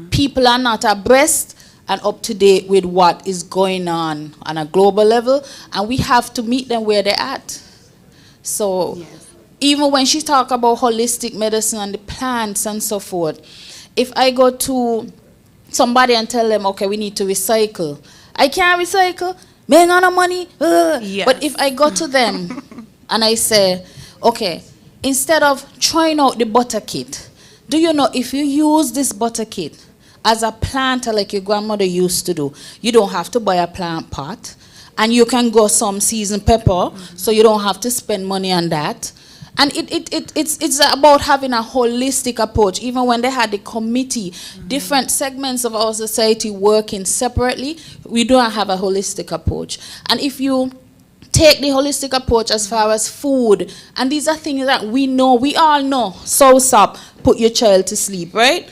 people are not abreast and up to date with what is going on a global level, and we have to meet them where they're at. So even when she talk about holistic medicine and the plants and so forth, if I go to somebody and tell them, okay, we need to recycle. I can't recycle. Make no money. Yes. But if I go to them and I say, okay, instead of trying out the butter kit, do you know if you use this butter kit as a planter like your grandmother used to do, you don't have to buy a plant pot, and you can grow some seasoned pepper, so you don't have to spend money on that. And it's about having a holistic approach. Even when they had the committee, different segments of our society working separately, we don't have a holistic approach. And if you take the holistic approach as far as food, and these are things that we know, we all know, sauce up, put your child to sleep, right?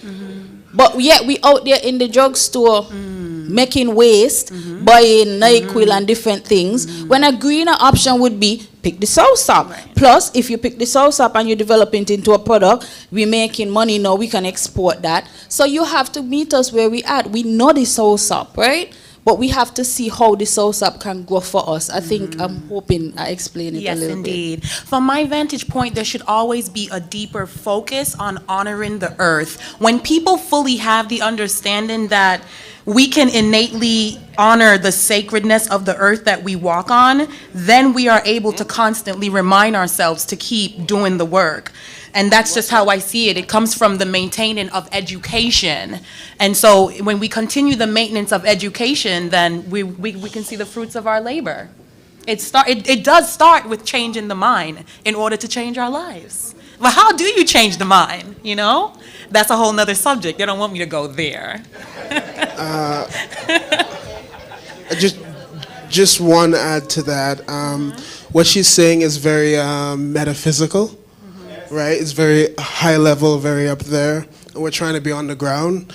But yet we out there in the drugstore making waste, buying NyQuil and different things, when a greener option would be pick the sauce up. Plus, if you pick the sauce up and you develop it into a product, we're making money now, we can export that. So you have to meet us where we at. We know the sauce up, right? But we have to see how the sauce up can grow for us. I think I'm hoping I explain it a little bit. Yes, indeed. From my vantage point, there should always be a deeper focus on honoring the earth. When people fully have the understanding that we can innately honor the sacredness of the earth that we walk on, then we are able to constantly remind ourselves to keep doing the work. And that's just how I see it. It comes from the maintaining of education. And so when we continue the maintenance of education, then we can see the fruits of our labor. It does start with changing the mind in order to change our lives. Well, how do you change the mind, you know? That's a whole nother subject. They don't want me to go there. Just one add to that. What she's saying is very metaphysical, right? It's very high level, very up there. And we're trying to be on the ground.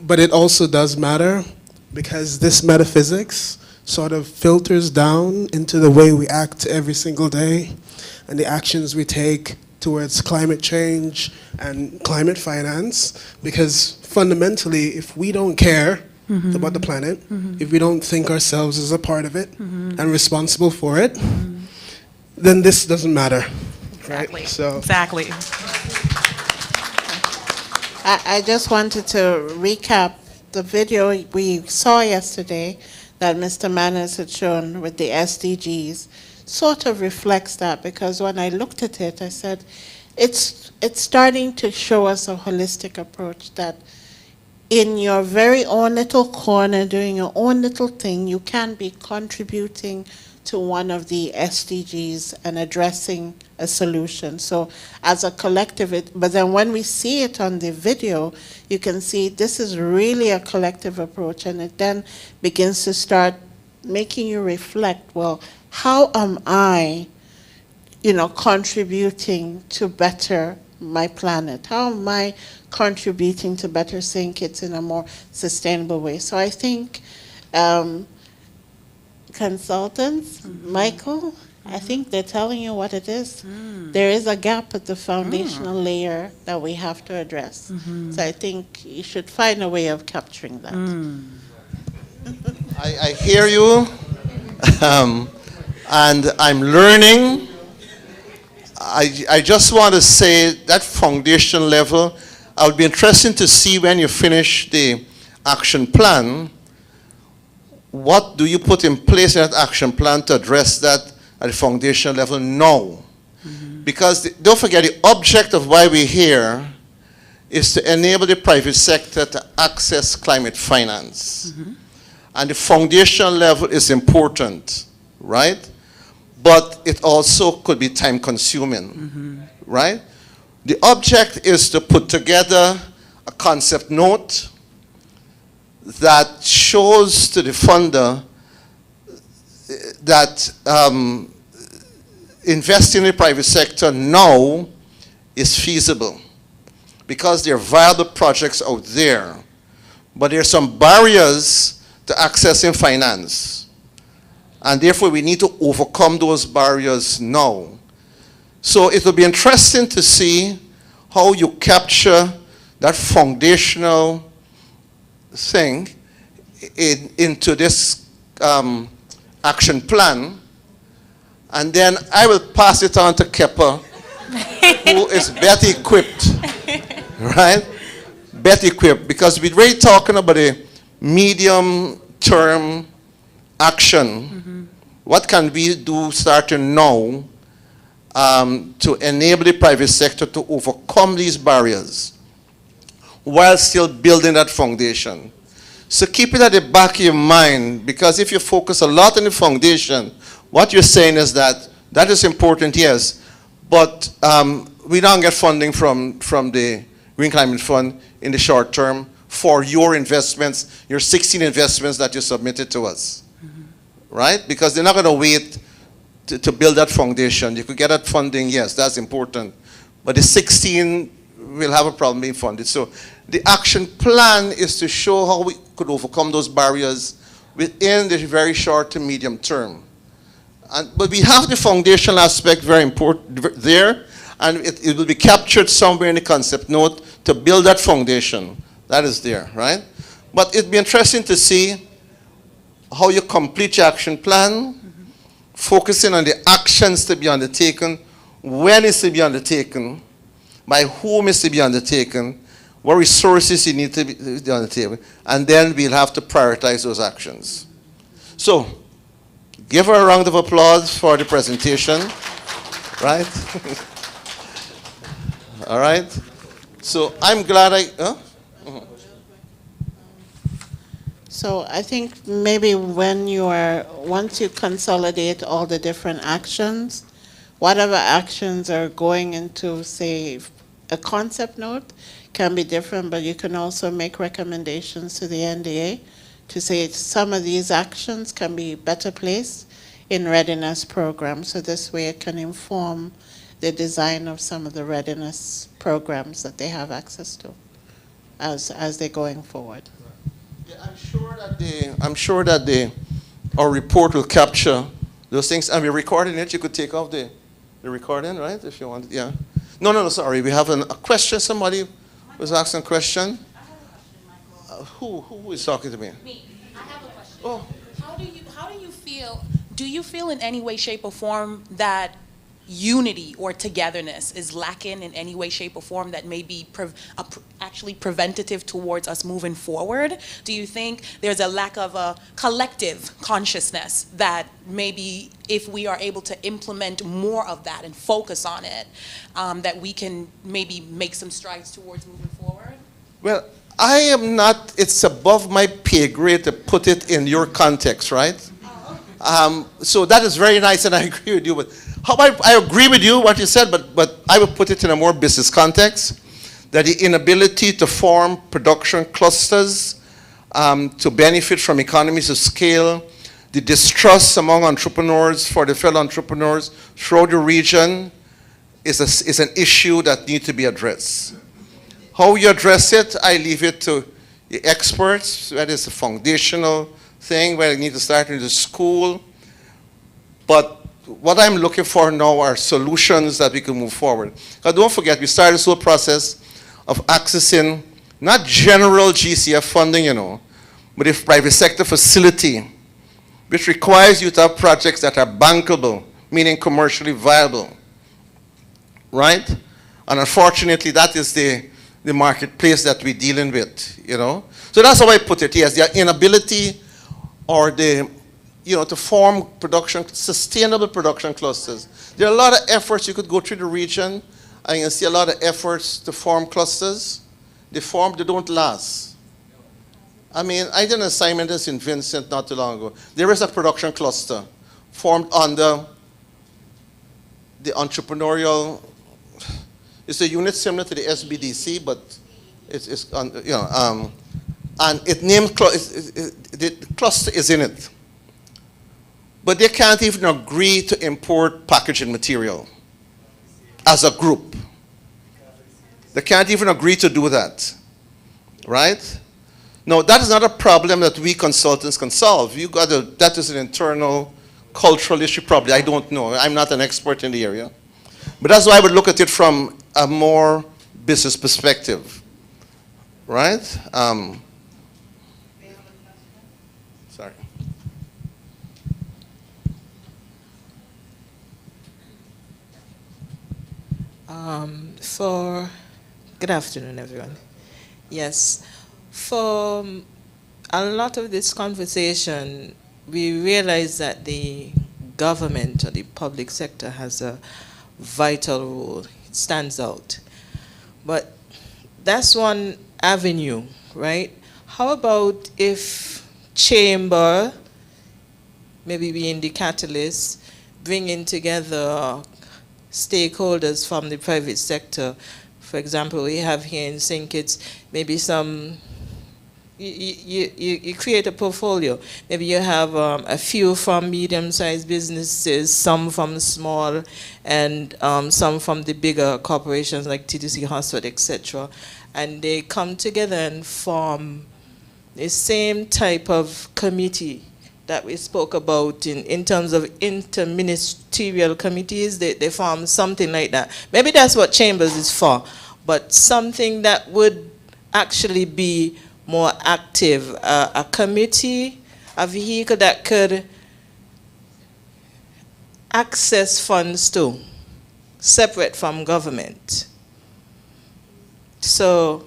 But it also does matter because this metaphysics sort of filters down into the way we act every single day and the actions we take towards climate change and climate finance. Because fundamentally, if we don't care about the planet, if we don't think ourselves as a part of it and responsible for it, then this doesn't matter. Exactly. Right? So. Exactly. I just wanted to recap the video we saw yesterday that Mr. Manners had shown with the SDGs. Sort of reflects that, because when I looked at it, I said, it's starting to show us a holistic approach that in your very own little corner, doing your own little thing, you can be contributing to one of the SDGs and addressing a solution. So as a collective, but then when we see it on the video, you can see this is really a collective approach, and it then begins to start making you reflect, well, how am I, contributing to better my planet? How am I contributing to better seeing kids in a more sustainable way? So I think consultants, Michael, I think they're telling you what it is. There is a gap at the foundational layer that we have to address. So I think you should find a way of capturing that. I hear you, and I'm learning. I just want to say that foundation level, I would be interested to see when you finish the action plan, what do you put in place in that action plan to address that at the foundation level now? Because don't forget, the object of why we're here is to enable the private sector to access climate finance. And the foundation level is important, right? But it also could be time consuming, right? The object is to put together a concept note that shows to the funder that investing in the private sector now is feasible because there are viable projects out there, but there are some barriers to accessing finance. And therefore, we need to overcome those barriers now. So it will be interesting to see how you capture that foundational thing into this action plan. And then I will pass it on to Kepa, who is better equipped, right? Better equipped, because we're really talking about a medium-term action. What can we do starting now to enable the private sector to overcome these barriers while still building that foundation? So keep it at the back of your mind, because if you focus a lot on the foundation, what you're saying is that that is important, yes, but we don't get funding from the Green Climate Fund in the short term for your investments, your 16 investments that you submitted to us, right? Because they're not going to wait to build that foundation. You could get that funding, yes, that's important, but the 16 will have a problem being funded. So the action plan is to show how we could overcome those barriers within the very short to medium term. But we have the foundational aspect very important there, and it will be captured somewhere in the concept note to build that foundation. That is there, right? But it'd be interesting to see how you complete your action plan, focusing on the actions to be undertaken, when it's to be undertaken, by whom it's to be undertaken, what resources you need to be on the table, and then we'll have to prioritize those actions. So, give her a round of applause for the presentation, right? All right. So I'm glad So I think maybe once you consolidate all the different actions, whatever actions are going into, say, a concept note can be different, but you can also make recommendations to the NDA to say some of these actions can be better placed in readiness programs. So this way it can inform the design of some of the readiness programs that they have access to as they're going forward. Yeah, I'm sure that our report will capture those things, and we're recording it. You could take off the recording, right, if you want. Yeah. No, sorry. We have a question. Somebody was asking a question. Who is talking to me? Me. I have a question. Oh. How do you feel? Do you feel in any way, shape, or form that unity or togetherness is lacking in any way, shape, or form that may be actually preventative towards us moving forward? Do you think there's a lack of a collective consciousness that maybe if we are able to implement more of that and focus on it, that we can maybe make some strides towards moving forward? Well, I am not, it's above my pay grade to put it in your context, right? So that is very nice, and I agree with you. But I agree with you, what you said, but I would put it in a more business context, that the inability to form production clusters to benefit from economies of scale, the distrust among entrepreneurs for the fellow entrepreneurs throughout the region is an issue that needs to be addressed. How you address it, I leave it to the experts, whether it's a foundational thing, whether you need to start in the school. But what I'm looking for now are solutions that we can move forward. Because don't forget, we started this whole process of accessing not general GCF funding, but a private sector facility, which requires you to have projects that are bankable, meaning commercially viable, right? And unfortunately, that is the marketplace that we're dealing with, So that's how I put it, yes, the inability or to form sustainable production clusters. There are a lot of efforts. You could go through the region and you can see a lot of efforts to form clusters. They don't last. I mean, I did an assignment in St. Vincent not too long ago. There is a production cluster formed under the entrepreneurial. It's a unit similar to the SBDC, but it's and it named the cluster is in it. But they can't even agree to import packaging material as a group. They can't even agree to do that, right? No, that is not a problem that we consultants can solve. That is an internal cultural issue probably. I don't know. I'm not an expert in the area. But that's why I would look at it from a more business perspective, right? Sorry. Good afternoon, everyone. Yes, for a lot of this conversation, we realize that the government or the public sector has a vital role. It stands out. But that's one avenue, right? How about if chamber, maybe being the catalyst, bringing together stakeholders from the private sector. For example, we have here in St. Kitts maybe you create a portfolio. Maybe you have a few from medium-sized businesses, some from small, and some from the bigger corporations like TTC, Hosford, etc. And they come together and form the same type of committee that we spoke about in terms of interministerial committees. They form something like that. Maybe that's what Chambers is for, but something that would actually be more active, a committee, a vehicle that could access funds too, separate from government. So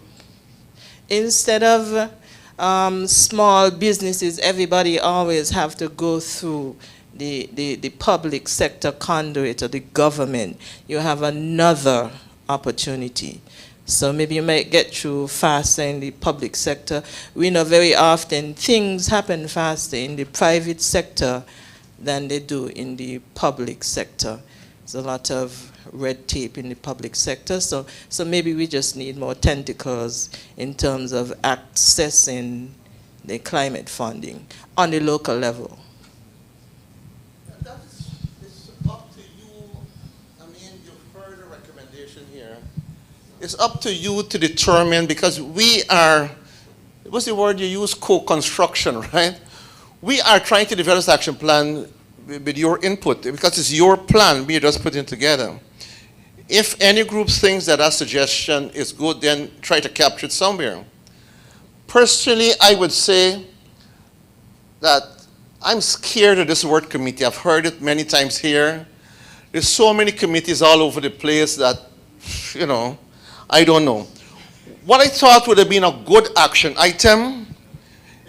Instead of small businesses, everybody always have to go through the public sector conduit or the government. You have another opportunity. So maybe you might get through faster in the public sector. We know very often things happen faster in the private sector than they do in the public sector. There's a lot of red tape in the public sector, so maybe we just need more tentacles in terms of accessing the climate funding on the local level. It's up to you. I mean, you've heard the recommendation here. It's up to you to determine, because we are, what's the word you use, co-construction, right? We are trying to develop this action plan with your input, because it's your plan, we are just putting it together. If any group thinks that suggestion is good, then try to capture it somewhere. Personally, I would say that I'm scared of this word committee. I've heard it many times here. There's so many committees all over the place that, you know, I don't know. What I thought would have been a good action item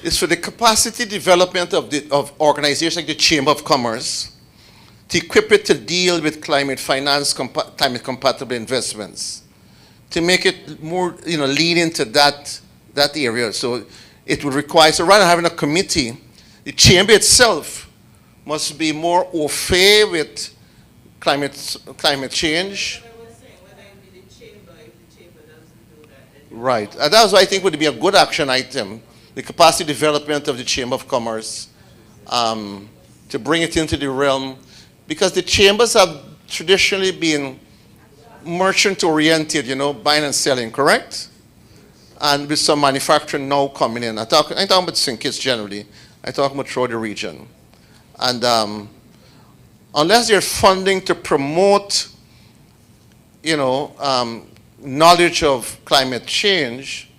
is for the capacity development of organizations like the Chamber of Commerce to equip it to deal with climate finance, climate compatible investments, to make it more, you know, lean into that area. So it would require, so rather than having a committee, the chamber itself must be more au fait with climate change. Right, and that's what I think would be a good action item, the capacity development of the Chamber of Commerce, to bring it into the realm, because the chambers have traditionally been merchant-oriented, you know, buying and selling, correct? And with some manufacturing now coming in. I'm talking about St. Kitts generally. I'm talking about throughout the region. And unless there's funding to promote, you know, knowledge of climate change,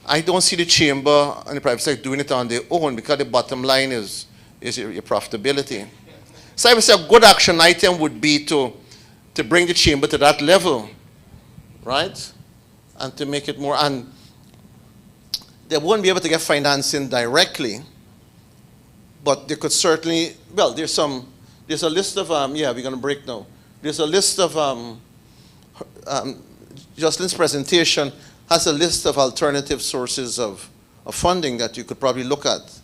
I don't see the chamber and the private sector doing it on their own, because the bottom line is your profitability. So I would say a good action item would be to bring the chamber to that level, right? And to make it more, and they won't be able to get financing directly, but they could certainly, well, there's a list of, yeah, we're going to break now. There's a list of, Jocelyn's presentation has a list of alternative sources of funding that you could probably look at,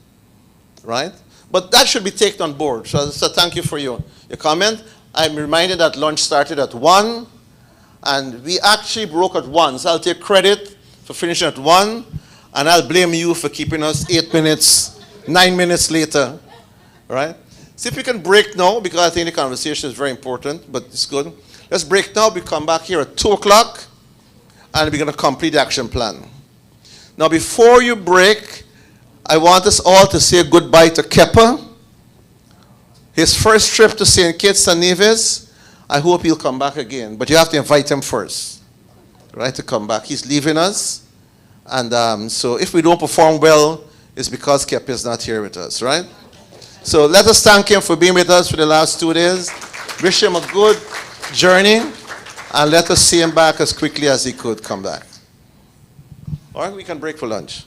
right? But that should be taken on board. So thank you for your comment. I'm reminded that lunch started at 1, and we actually broke at 1. So I'll take credit for finishing at 1, and I'll blame you for keeping us 8 minutes, 9 minutes later, right? See if we can break now, because I think the conversation is very important, but it's good. Let's break now. We come back here at 2 o'clock, and we're going to complete the action plan. Now, before you break, I want us all to say goodbye to Kepa. His first trip to St. Kitts and Nevis, I hope he'll come back again. But you have to invite him first, right, to come back. He's leaving us. And so if we don't perform well, it's because Kepa is not here with us, right? So let us thank him for being with us for the last 2 days. Wish him a good journey. And let us see him back as quickly as he could come back. Or we can break for lunch.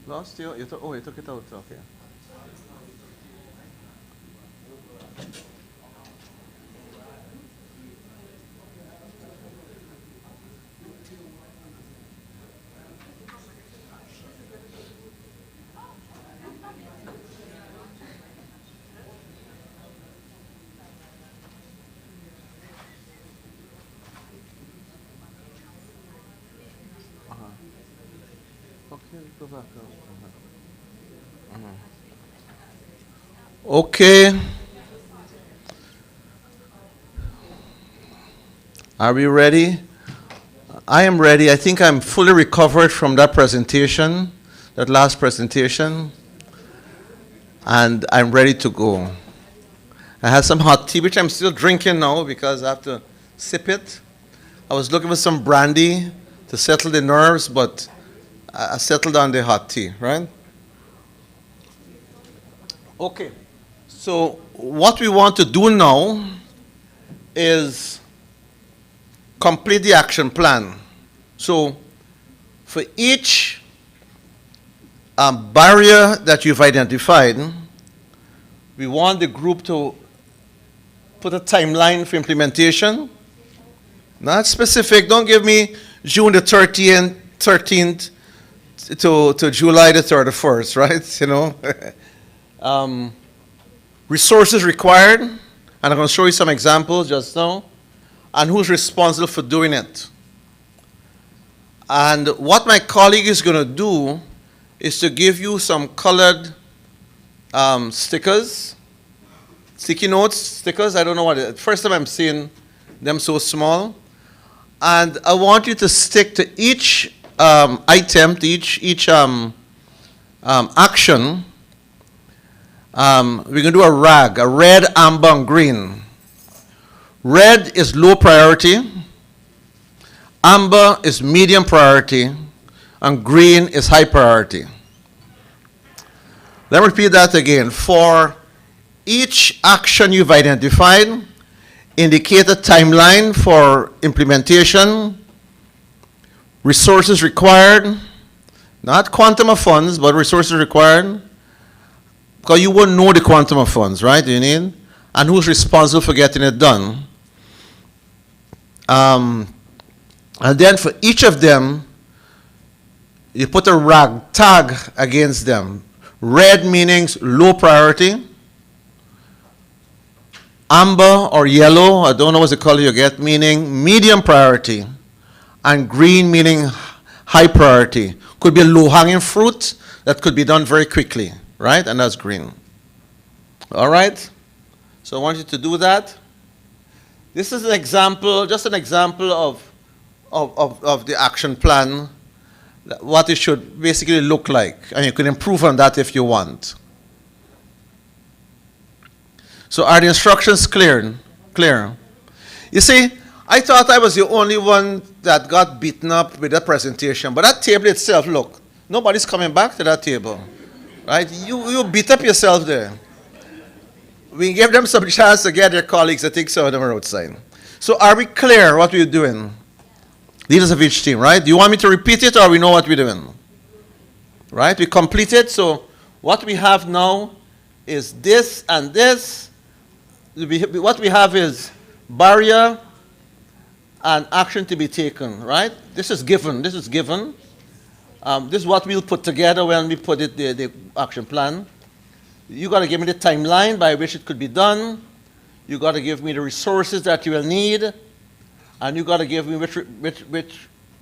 Lost you? Oh, you took it out. Okay. Okay, go back up. Okay. Are we ready? I am ready. I think I'm fully recovered from that presentation, that last presentation, and I'm ready to go. I had some hot tea, which I'm still drinking now because I have to sip it. I was looking for some brandy to settle the nerves, but I settled on the hot tea, right? Okay. So what we want to do now is complete the action plan. So for each barrier that you've identified, we want the group to put a timeline for implementation. Not specific. Don't give me June the 13th to July the 31st, right? You know. Resources required, and I'm going to show you some examples just now, and who's responsible for doing it. And what my colleague is going to do is to give you some colored stickers, sticky notes, stickers, I don't know what it is. First time I'm seeing them so small. And I want you to stick to each item, to each action. We're going to do a RAG, a red, amber, and green. Red is low priority, amber is medium priority, and green is high priority. Let me repeat that again. For each action you've identified, indicate a timeline for implementation, resources required, not quantum of funds, but resources required. Because you won't know the quantum of funds, right? You need, and who's responsible for getting it done. And then for each of them, you put a RAG tag against them. Red means low priority. Amber or yellow, I don't know what's the color you get, meaning medium priority. And green meaning high priority. Could be a low-hanging fruit that could be done very quickly. Right? And that's green. All right? So I want you to do that. This is an example, just an example of the action plan, what it should basically look like. And you can improve on that if you want. So are the instructions clear? Clear? You see, I thought I was the only one that got beaten up with that presentation. But that table itself, look, nobody's coming back to that table. Right? You beat up yourself there. We gave them some chance to get their colleagues. I think some of them are outside. So are we clear what we're doing? Leaders of each team, right? Do you want me to repeat it or we know what we're doing? Right? We completed. So what we have now is this and this. What we have is barrier and action to be taken, right? This is given. This is given. This is what we'll put together when we put it the action plan. You got to give me the timeline by which it could be done. You got to give me the resources that you will need, and you got to give me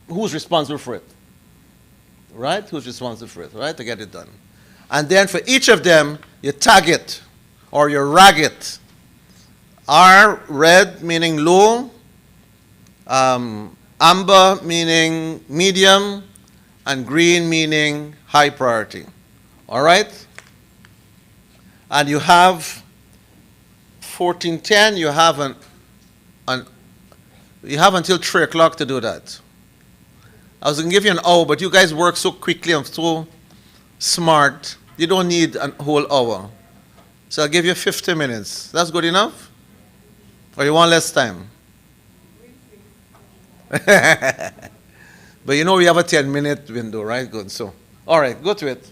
who's responsible for it, right? Who's responsible for it, right? To get it done, and then for each of them, you tag it or you RAG it, R, red, meaning low. Amber, meaning medium. And green, meaning high priority. All right? And you have 1410, you have you have until 3 o'clock to do that. I was going to give you an hour, but you guys work so quickly and so smart, you don't need a whole hour. So I'll give you 50 minutes. That's good enough? Or you want less time? But you know we have a 10-minute window, right? Good. So, all right, go to it.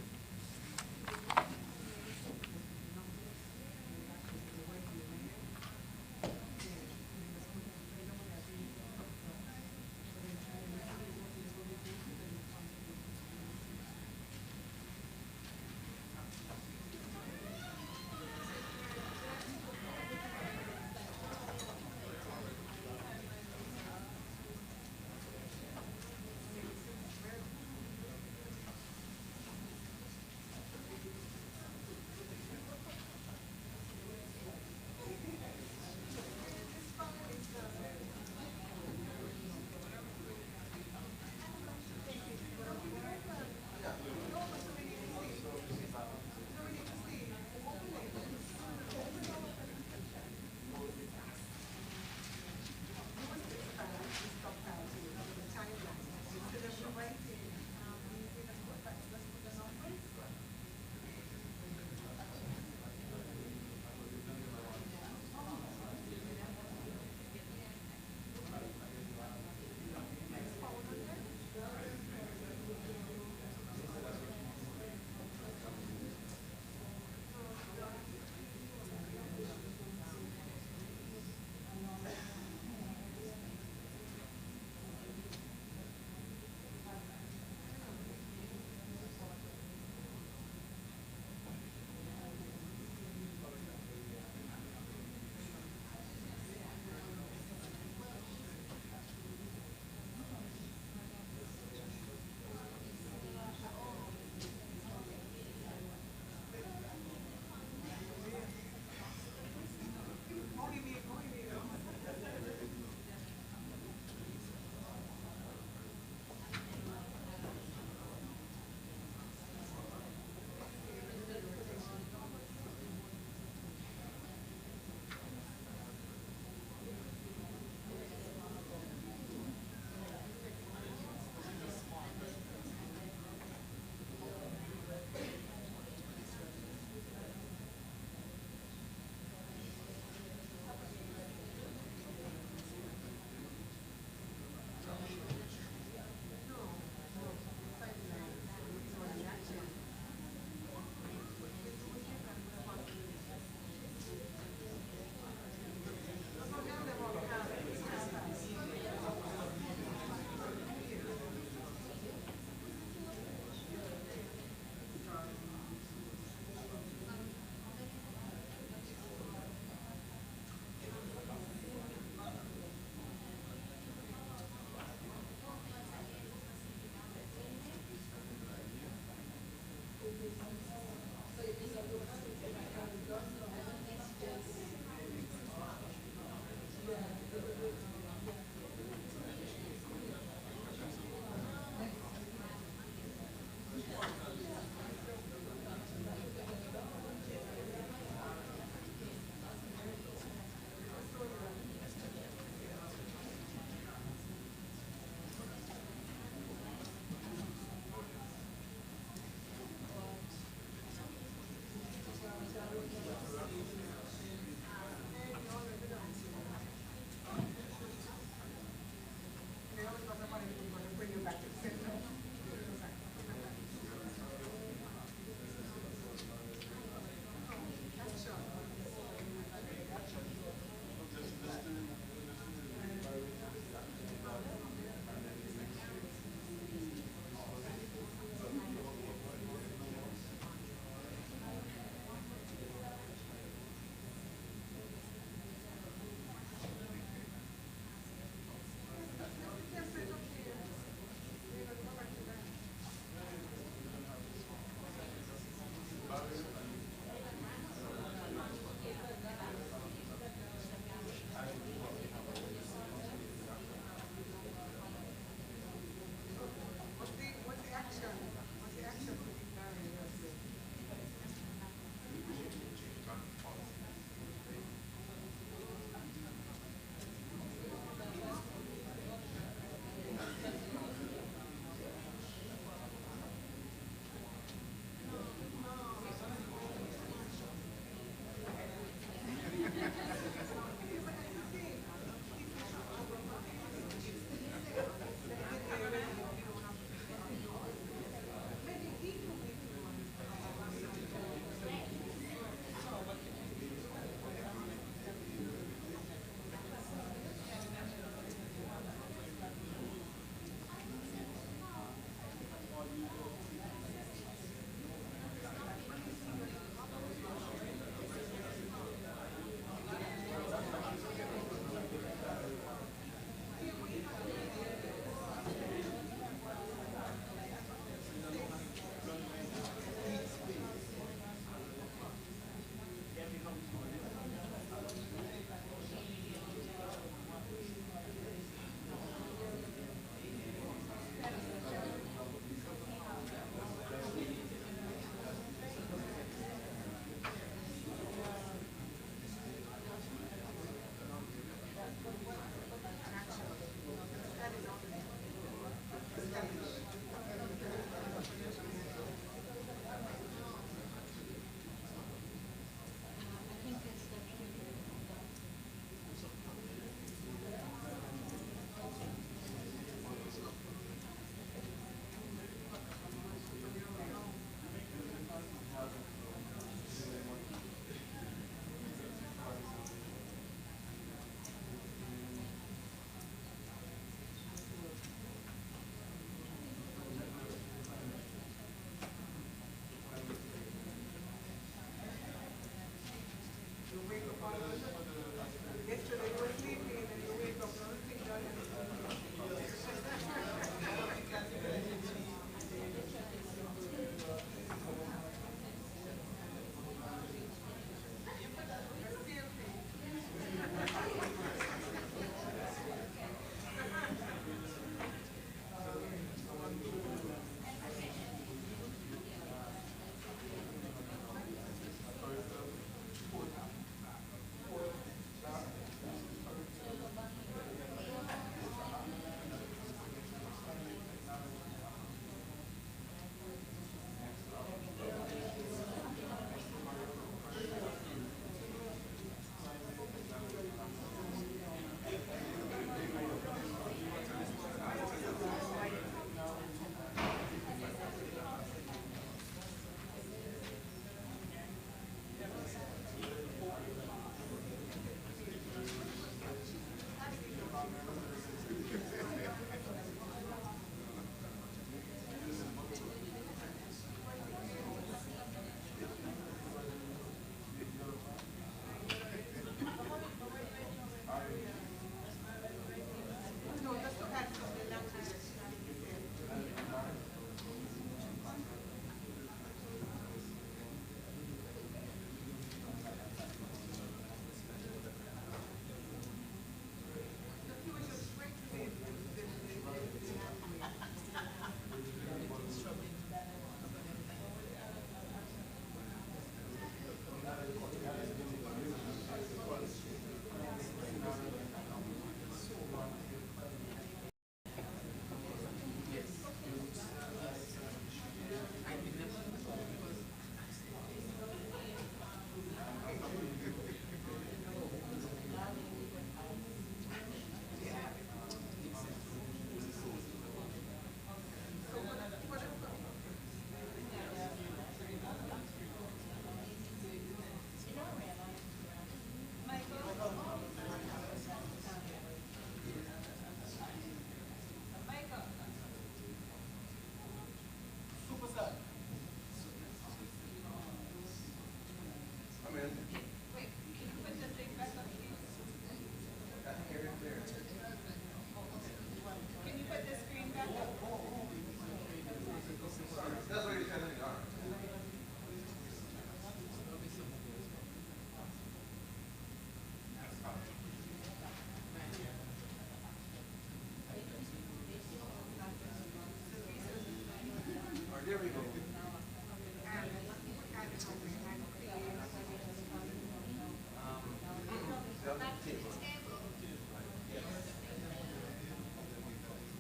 here we go.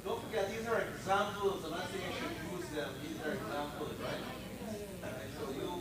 Don't forget, these are examples. I'm not saying you should use them. These are examples, right? So you.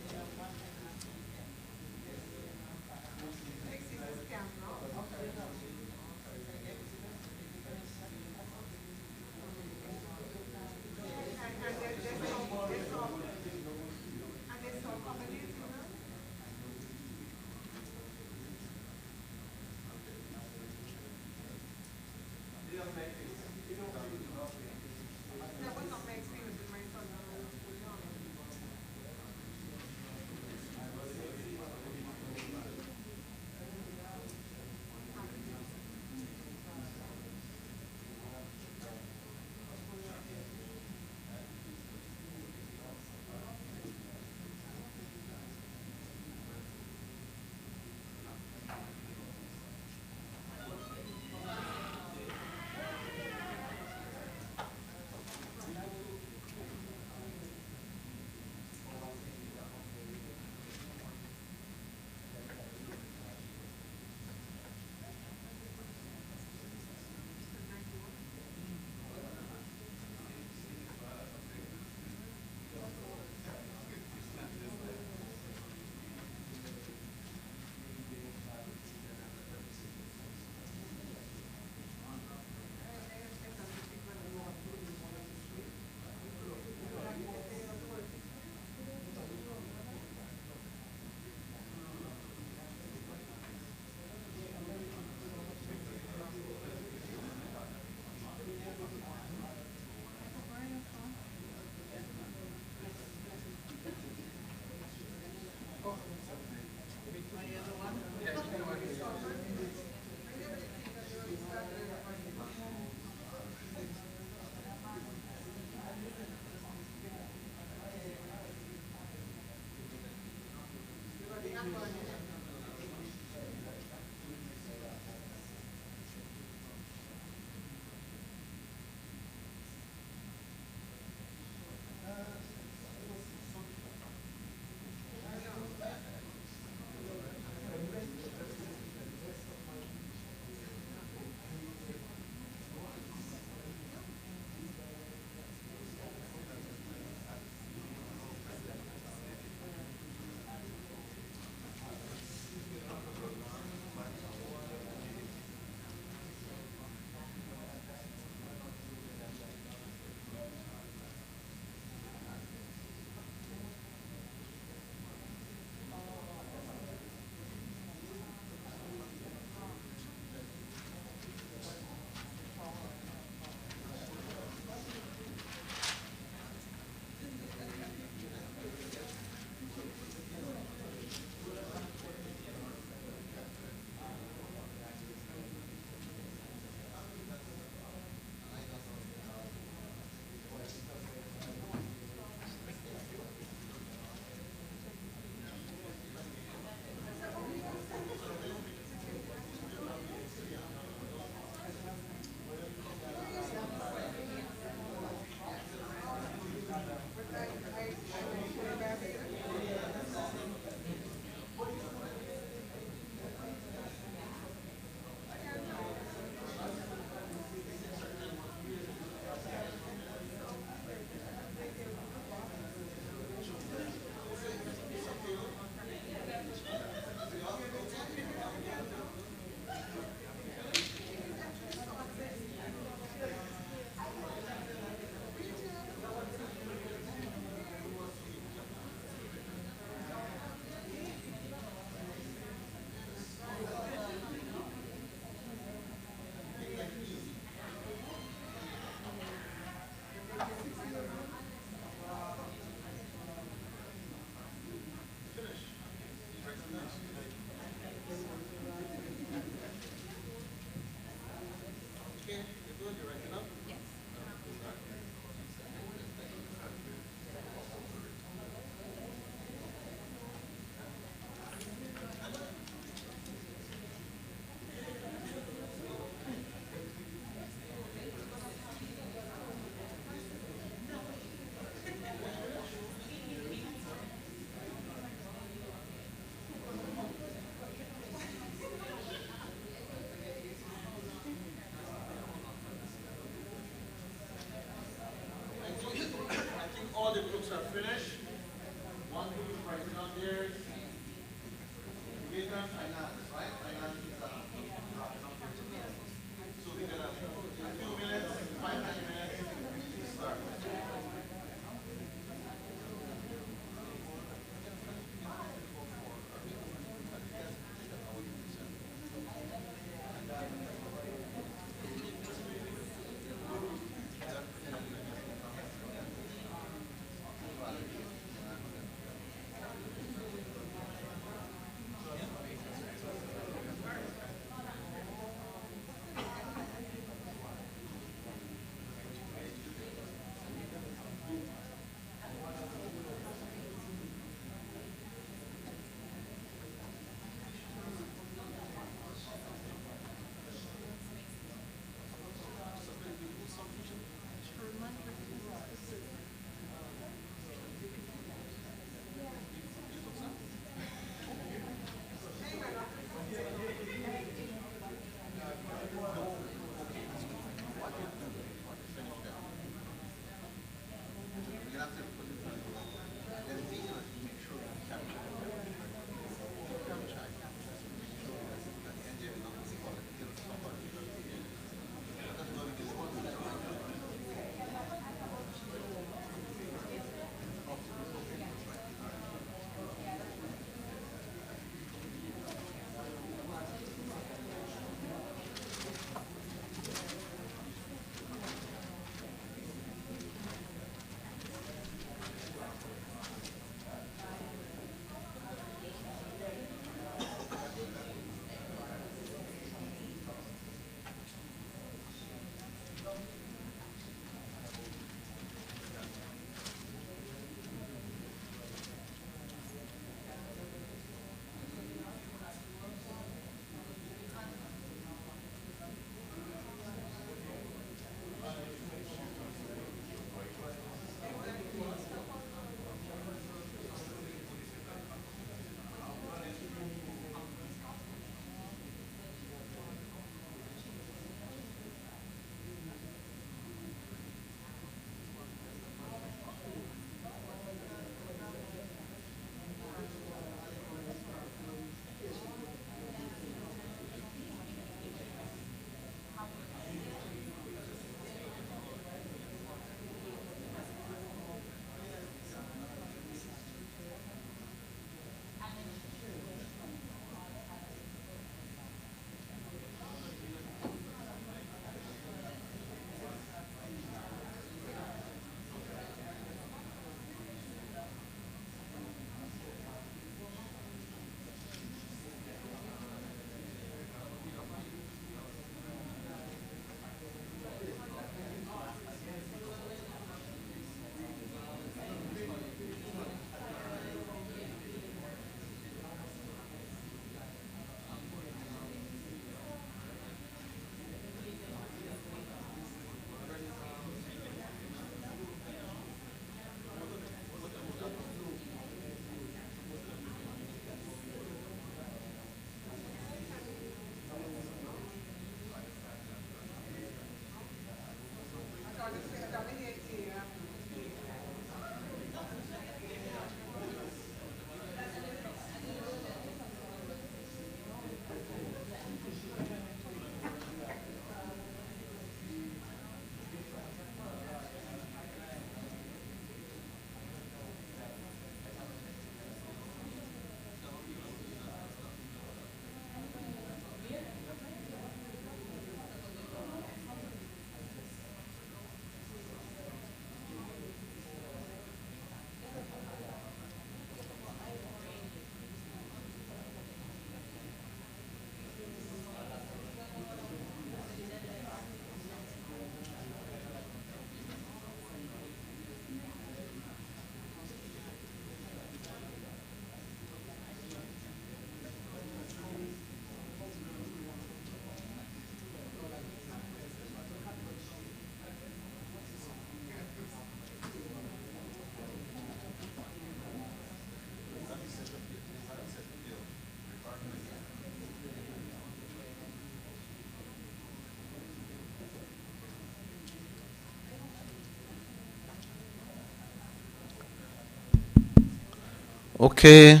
Okay.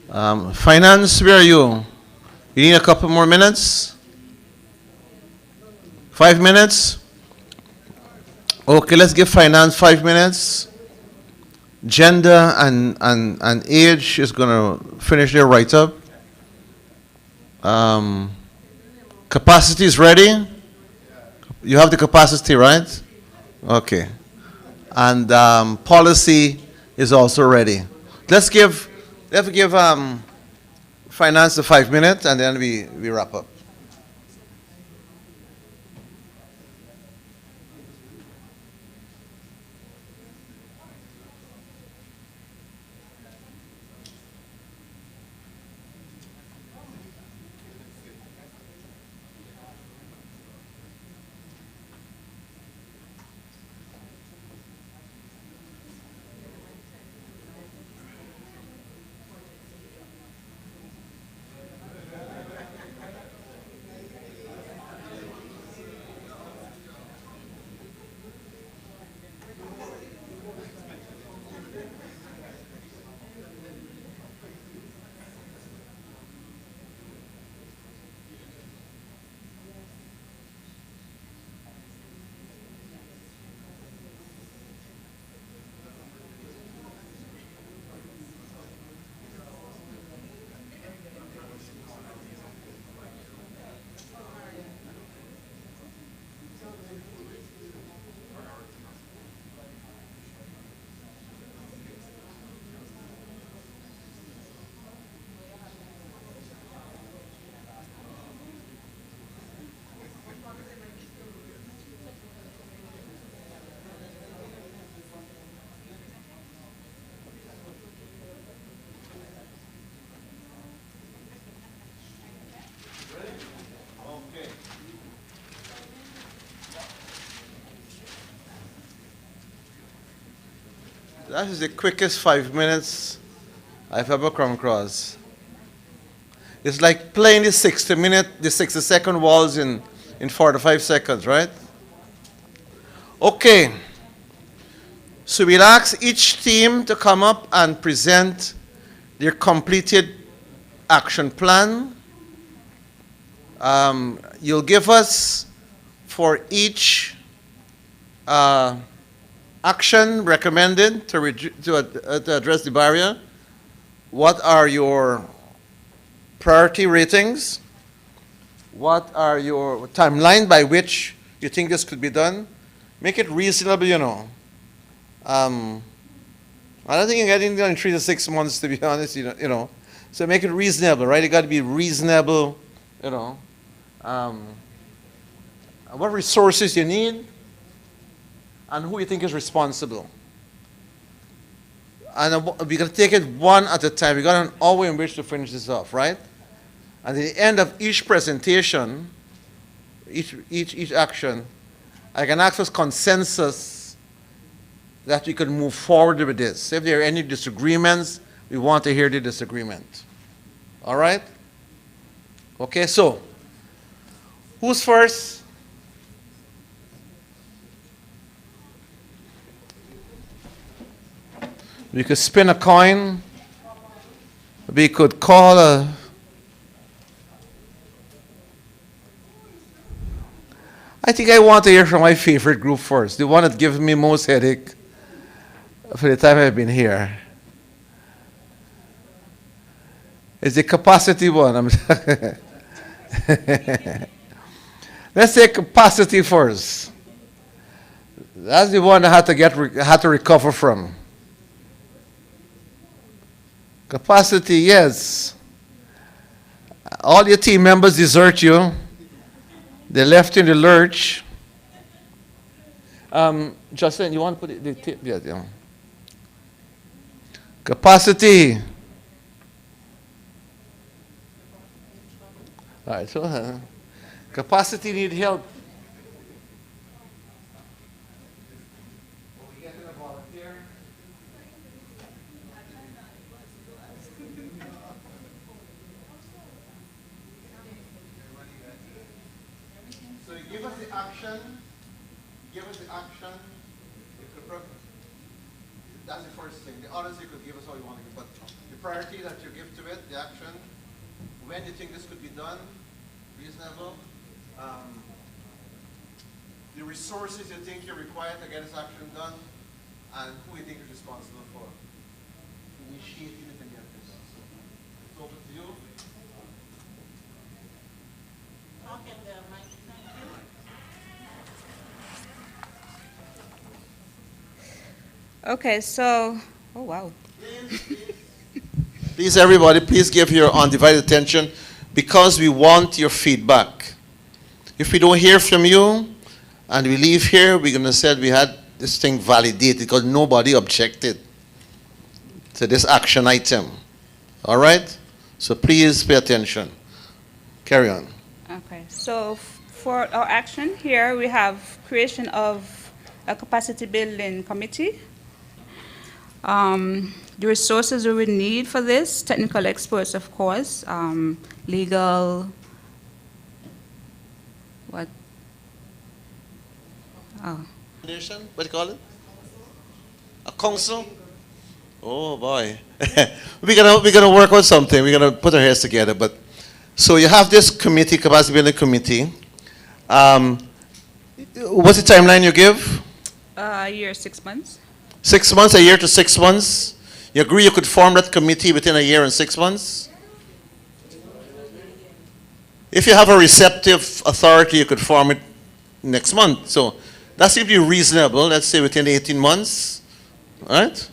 Finance, where are you? You need a couple more minutes? 5 minutes? Okay, let's give finance 5 minutes. Gender and age is going to finish their write-up. Capacity is ready? You have the capacity, right? Okay. And policy is also ready. Let's give finance the 5 minutes and then we wrap up. That is the quickest 5 minutes I've ever come across. It's like playing the 60-second waltz in 45 seconds, right? Okay. So we'll ask each team to come up and present their completed action plan. You'll give us for each action recommended to address the barrier. What are your priority ratings? What are your timeline by which you think this could be done? Make it reasonable, you know. I don't think you're getting done in 3 to 6 months, to be honest, you know. So make it reasonable, right? It got to be reasonable, you know. What resources you need, and who you think is responsible. And we're going to take it one at a time. We got an hour in which to finish this off, right? And at the end of each presentation, each action, I can ask for consensus that we can move forward with this. If there are any disagreements, we want to hear the disagreement. All right? Okay, so who's first? We could spin a coin. We could call a... I think I want to hear from my favorite group first, the one that gives me most headache for the time I've been here. It's the capacity one. Let's say capacity first. That's the one I had to recover from. Capacity, yes. All your team members desert you. They left you in the lurch. Justin, you want to put the tip? Yeah. Capacity. All right, so capacity need help. that's the first thing. The others you could give us all you want to give, but the priority that you give to it, the action, when you think this could be done, reasonable, the resources you think you require to get this action done, and who you think is responsible for initiating it and getting it done. So, it's open to you. Okay, so, oh wow. Please, everybody, please give your undivided attention because we want your feedback. If we don't hear from you and we leave here, we're going to say we had this thing validated because nobody objected to this action item. All right? So please pay attention. Carry on. Okay, so for our action here, we have creation of a capacity building committee. The resources we would need for this, technical experts, of course, legal, what? Oh. What do you call it? A council? Oh boy. we're gonna work on something. We're gonna put our heads together. But so you have this committee, capacity building committee. What's the timeline you give? A year, 6 months. 6 months, a year to 6 months. You agree you could form that committee within a year and 6 months? If you have a receptive authority, you could form it next month. So that seems to be reasonable. Let's say within 18 months, right?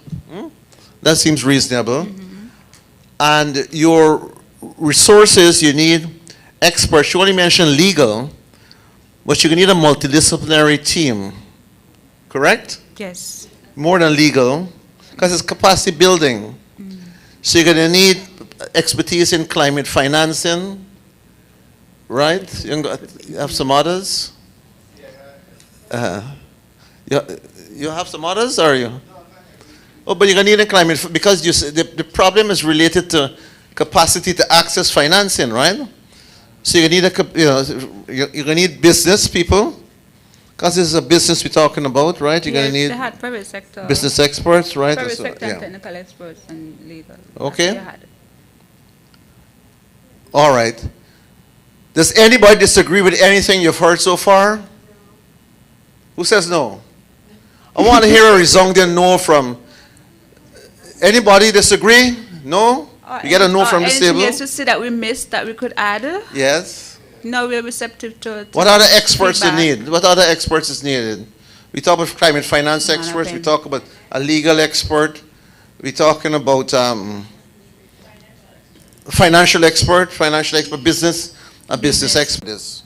That seems reasonable. And your resources, you need experts. You only mentioned legal, but you need a multidisciplinary team, correct? Yes. More than legal, because it's capacity building. So you're going to need expertise in climate financing, right? You have some others? You have some others, or you? Oh, but you're going to need a climate, because the problem is related to capacity to access financing, right? So you need you're going to need business people, because this is a business we're talking about, right? You're going to need they had private sector, business experts, right? private So, sector yeah. and technical experts and legal. Okay. They had. All right. Does anybody disagree with anything you've heard so far? Who says no? I want to hear a resounding no from anybody. Disagree? No? You get a no from this table? Anything else to see that we missed that we could add? Yes. No, we're receptive to What other experts you feedback. need? What other experts is needed? We talk about climate finance experts. We talk about a legal expert. We're talking about financial expert, business, a business expert.